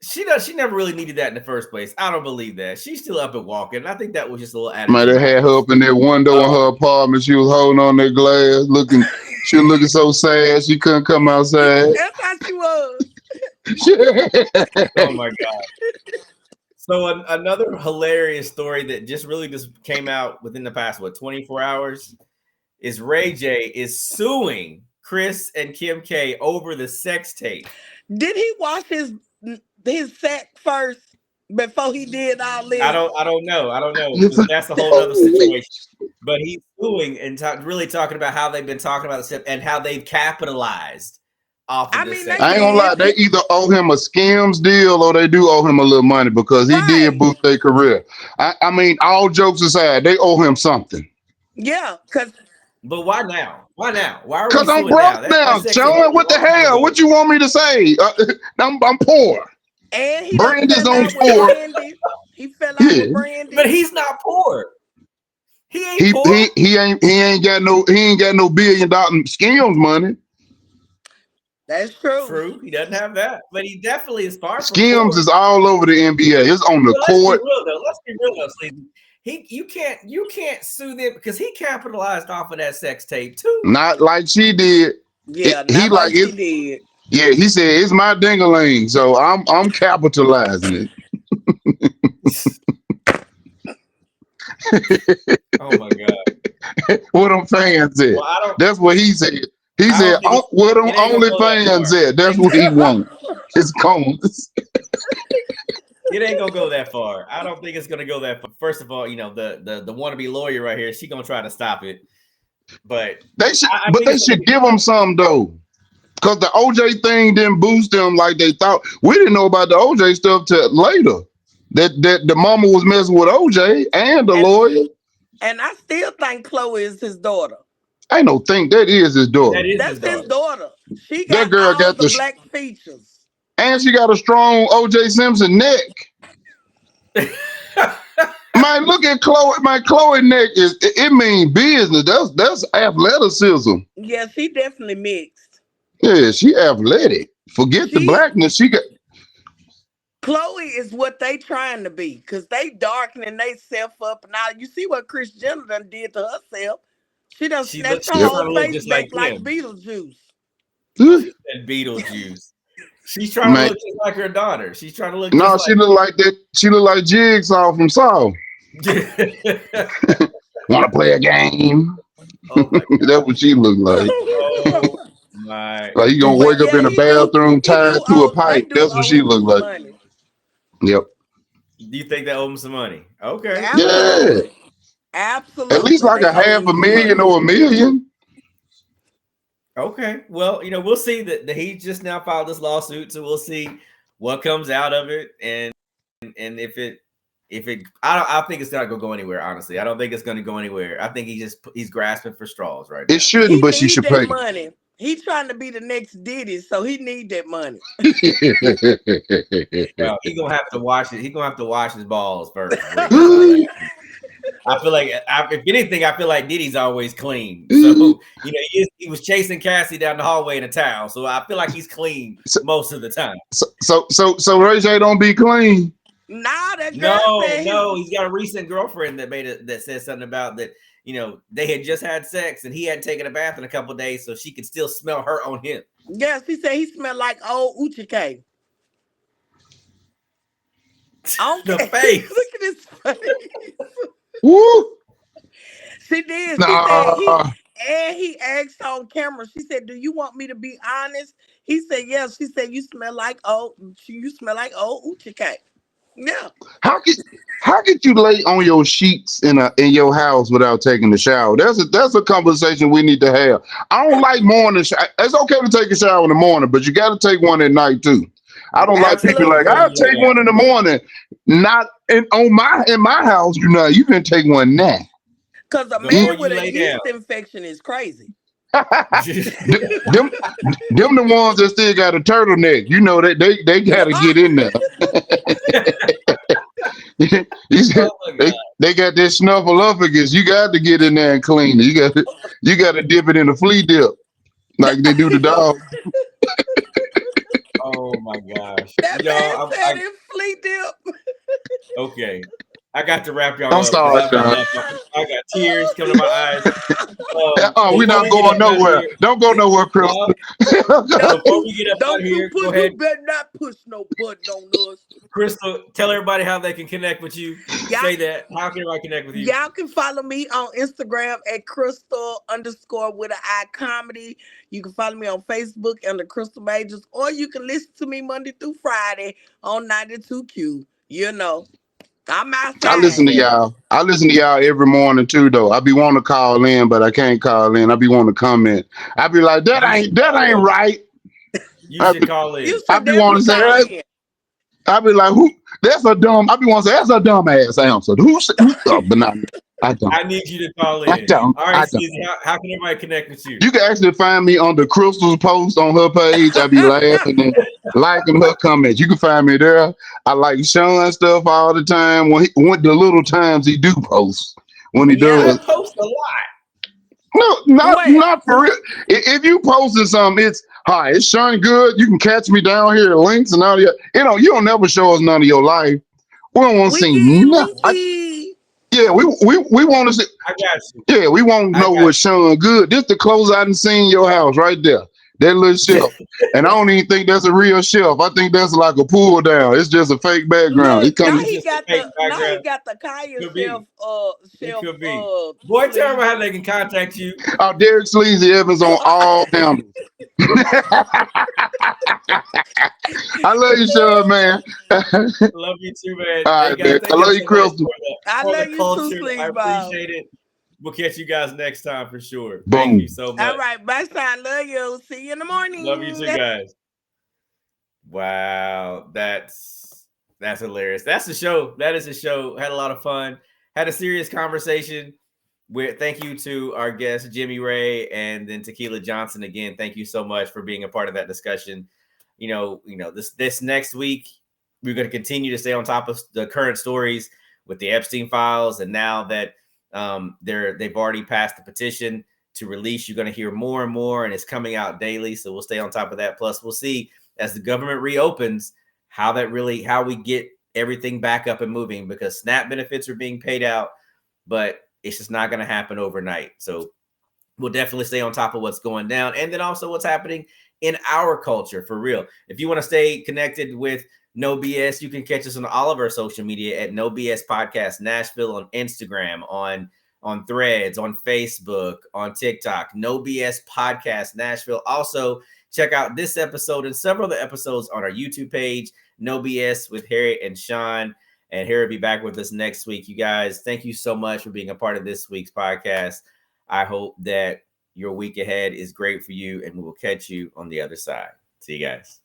She never really needed that in the first place. I don't believe that. She's still up and walking. I think that was just a little attitude. Man, they had her up in that window in her apartment. She was holding on that glass, looking. She was looking so sad she couldn't come outside. That's how she was. Oh my God. So another hilarious story that just came out within the past 24 hours is Ray J is suing Chris and Kim K over the sex tape. Did he wash his sack first before he did all this? I don't know. That's a whole other situation. But he's suing and really talking about how they've been talking about this and how they've capitalized off of this. I ain't gonna lie, they either owe him a Skims deal or they do owe him a little money, because he did boost their career. I mean, all jokes aside, they owe him something. Yeah, but why now? Why now? Why are we? Because I'm broke now, Sean. What the hell? What you want me to say? I'm poor. And he Brandy's on tour. He fell out with Brandy. But he's not poor. He ain't poor. He ain't got no $1 billion Skims money. That's true. True. He doesn't have that. But he definitely is far from Skims poor. is all over the NBA. It's on the court. Let's be real though, Sleepy. You can't sue them because he capitalized off of that sex tape too. Not like she did. Yeah, not like she did. Yeah, he said it's my ding-a-ling, so I'm capitalizing it. Oh my God. What them fans said. Well, that's what he said. He said, "What them OnlyFans at?" That's what he wants. His cones. It ain't gonna go that far. I don't think it's gonna go that far. First of all, the wannabe lawyer right here, she gonna try to stop it. But they should give him some though. Because the OJ thing didn't boost them like they thought. We didn't know about the OJ stuff till later. That the mama was messing with OJ and the lawyer. And I still think Chloe is his daughter. I don't think that is his daughter. That is That's his daughter. She That got girl all got the the black features. and she got a strong OJ Simpson neck. Man, look at Chloe. My Chloe neck it mean business. That's athleticism. Yeah, she definitely mixed. Yeah, she athletic. Forget the blackness. She got Chloe is what they trying to be, because they darkening they self up. Now you see what Kris Jenner done did to herself. She done snatched her whole face back like Beetlejuice. And Beetlejuice. She's trying to look just like her daughter. She's trying to look. No, she look like that. She look like Jigsaw from Saw. Want to play a game? Oh That's what she look like. Oh my! Like you gonna wake up in a bathroom tied to a pipe. That's what she look like. Money. Yep. Do you think they owe him some money? Okay. Yeah. Absolutely. At least like a $500,000 or $1 million. Okay. Well, we'll see that he just now filed this lawsuit, so we'll see what comes out of it, and if it, I think it's not gonna go anywhere. Honestly, I don't think it's gonna go anywhere. I think he's grasping for straws right now. It shouldn't, but she should pay money. He's trying to be the next Diddy, so he need that money. Well, he's gonna have to wash it. He's gonna have to wash his balls first. I feel like, if anything, I feel like Diddy's always clean. So he was chasing Cassie down the hallway in a towel. So I feel like he's clean most of the time. So Ray J don't be clean. Nah, that no, he's got a recent girlfriend that said something about that. They had just had sex and he hadn't taken a bath in a couple of days, so she could still smell her on him. Yes, he said he smelled like old Uchike. The face. Look at his face. Woo! She did. He asked on camera. She said, "Do you want me to be honest?" He said, "Yes." She said, "You smell like old Uchike." Yeah. How could you lay on your sheets in your house without taking a shower? That's a conversation we need to have. I don't like morning. It's okay to take a shower in the morning, but you got to take one at night too. I don't like people like I'll take one in the morning. Not in my house. You can take one now. Because a man with a yeast infection is crazy. them the ones that still got a turtleneck. They gotta get in there. they got this snuffleupagus. You got to get in there and clean it. You got to dip it in a flea dip like they do the dog. Oh my gosh! That man said it flea dip. Okay. I got to wrap y'all I'm up. sorry, I got tears coming to my eyes. We're not going nowhere. Don't go nowhere, Chris. Before we get up out of here, go ahead. You better not push no button on us. Crystal, tell everybody how they can connect with you. Say that. How can everybody connect with you? Y'all can follow me on Instagram at Crystal_with_an I comedy. You can follow me on Facebook under Crystal Majors, or you can listen to me Monday through Friday on 92Q. I'm outside. I listen to y'all. Every morning too, though. I be wanting to call in, but I can't call in. I be wanting to comment. I be like, that ain't right. You should call in. I be wanting to say that. I be like, who? That's a dumb. I be wanting to say that's a dumb ass answer. But not. I don't. I need you to call in. I don't. All right, Susie, how can everybody connect with you? You can actually find me under Crystal's post on her page. I be laughing and liking her comments. You can find me there. I like Sean stuff all the time. When the little times he do post, when he does. I post a lot. No, not for real. If you posting something, it's hi, it's Sean Good. You can catch me down here at links and all that. You don't never show us none of your life. We don't want to see nothing. Yeah, we want to see. I got you. Yeah, we want to know what Sean Good. This the clothes I done seen your house right there. That little shelf. And I don't even think that's a real shelf. I think that's like a pull down. It's just a fake background. Look, now he got the Kaya shelf. Could be. Boy, tell me how they can contact you. Derek Sleazy Evans on all handles. I love you, Sean, man. Love you too, man. All right, man. I love you, Crystal. I love you too, Sleazy. I appreciate it. We'll catch you guys next time for sure. Boom. Thank you so much. All right, bye, son. Love you. See you in the morning. Love you too, guys. Wow, that's hilarious. That's the show. That is the show. Had a lot of fun. Had a serious conversation. Thank you to our guest Jimmy Ray and then Tequila Johnson again. Thank you so much for being a part of that discussion. You know, this next week we're going to continue to stay on top of the current stories with the Epstein files, and now that they've already passed the petition to release, you're going to hear more and more, and it's coming out daily. So we'll stay on top of that. Plus, we'll see as the government reopens how we get everything back up and moving, because SNAP benefits are being paid out, but it's just not going to happen overnight. So we'll definitely stay on top of what's going down, and then also what's happening in our culture for real. If you want to stay connected with No BS, you can catch us on all of our social media at No BS Podcast Nashville on Instagram, on Threads, on Facebook, on TikTok. No BS Podcast Nashville. Also, check out this episode and several of the episodes on our YouTube page, No BS with Harry and Sean. And Harry will be back with us next week. You guys, thank you so much for being a part of this week's podcast. I hope that your week ahead is great for you, and we will catch you on the other side. See you guys.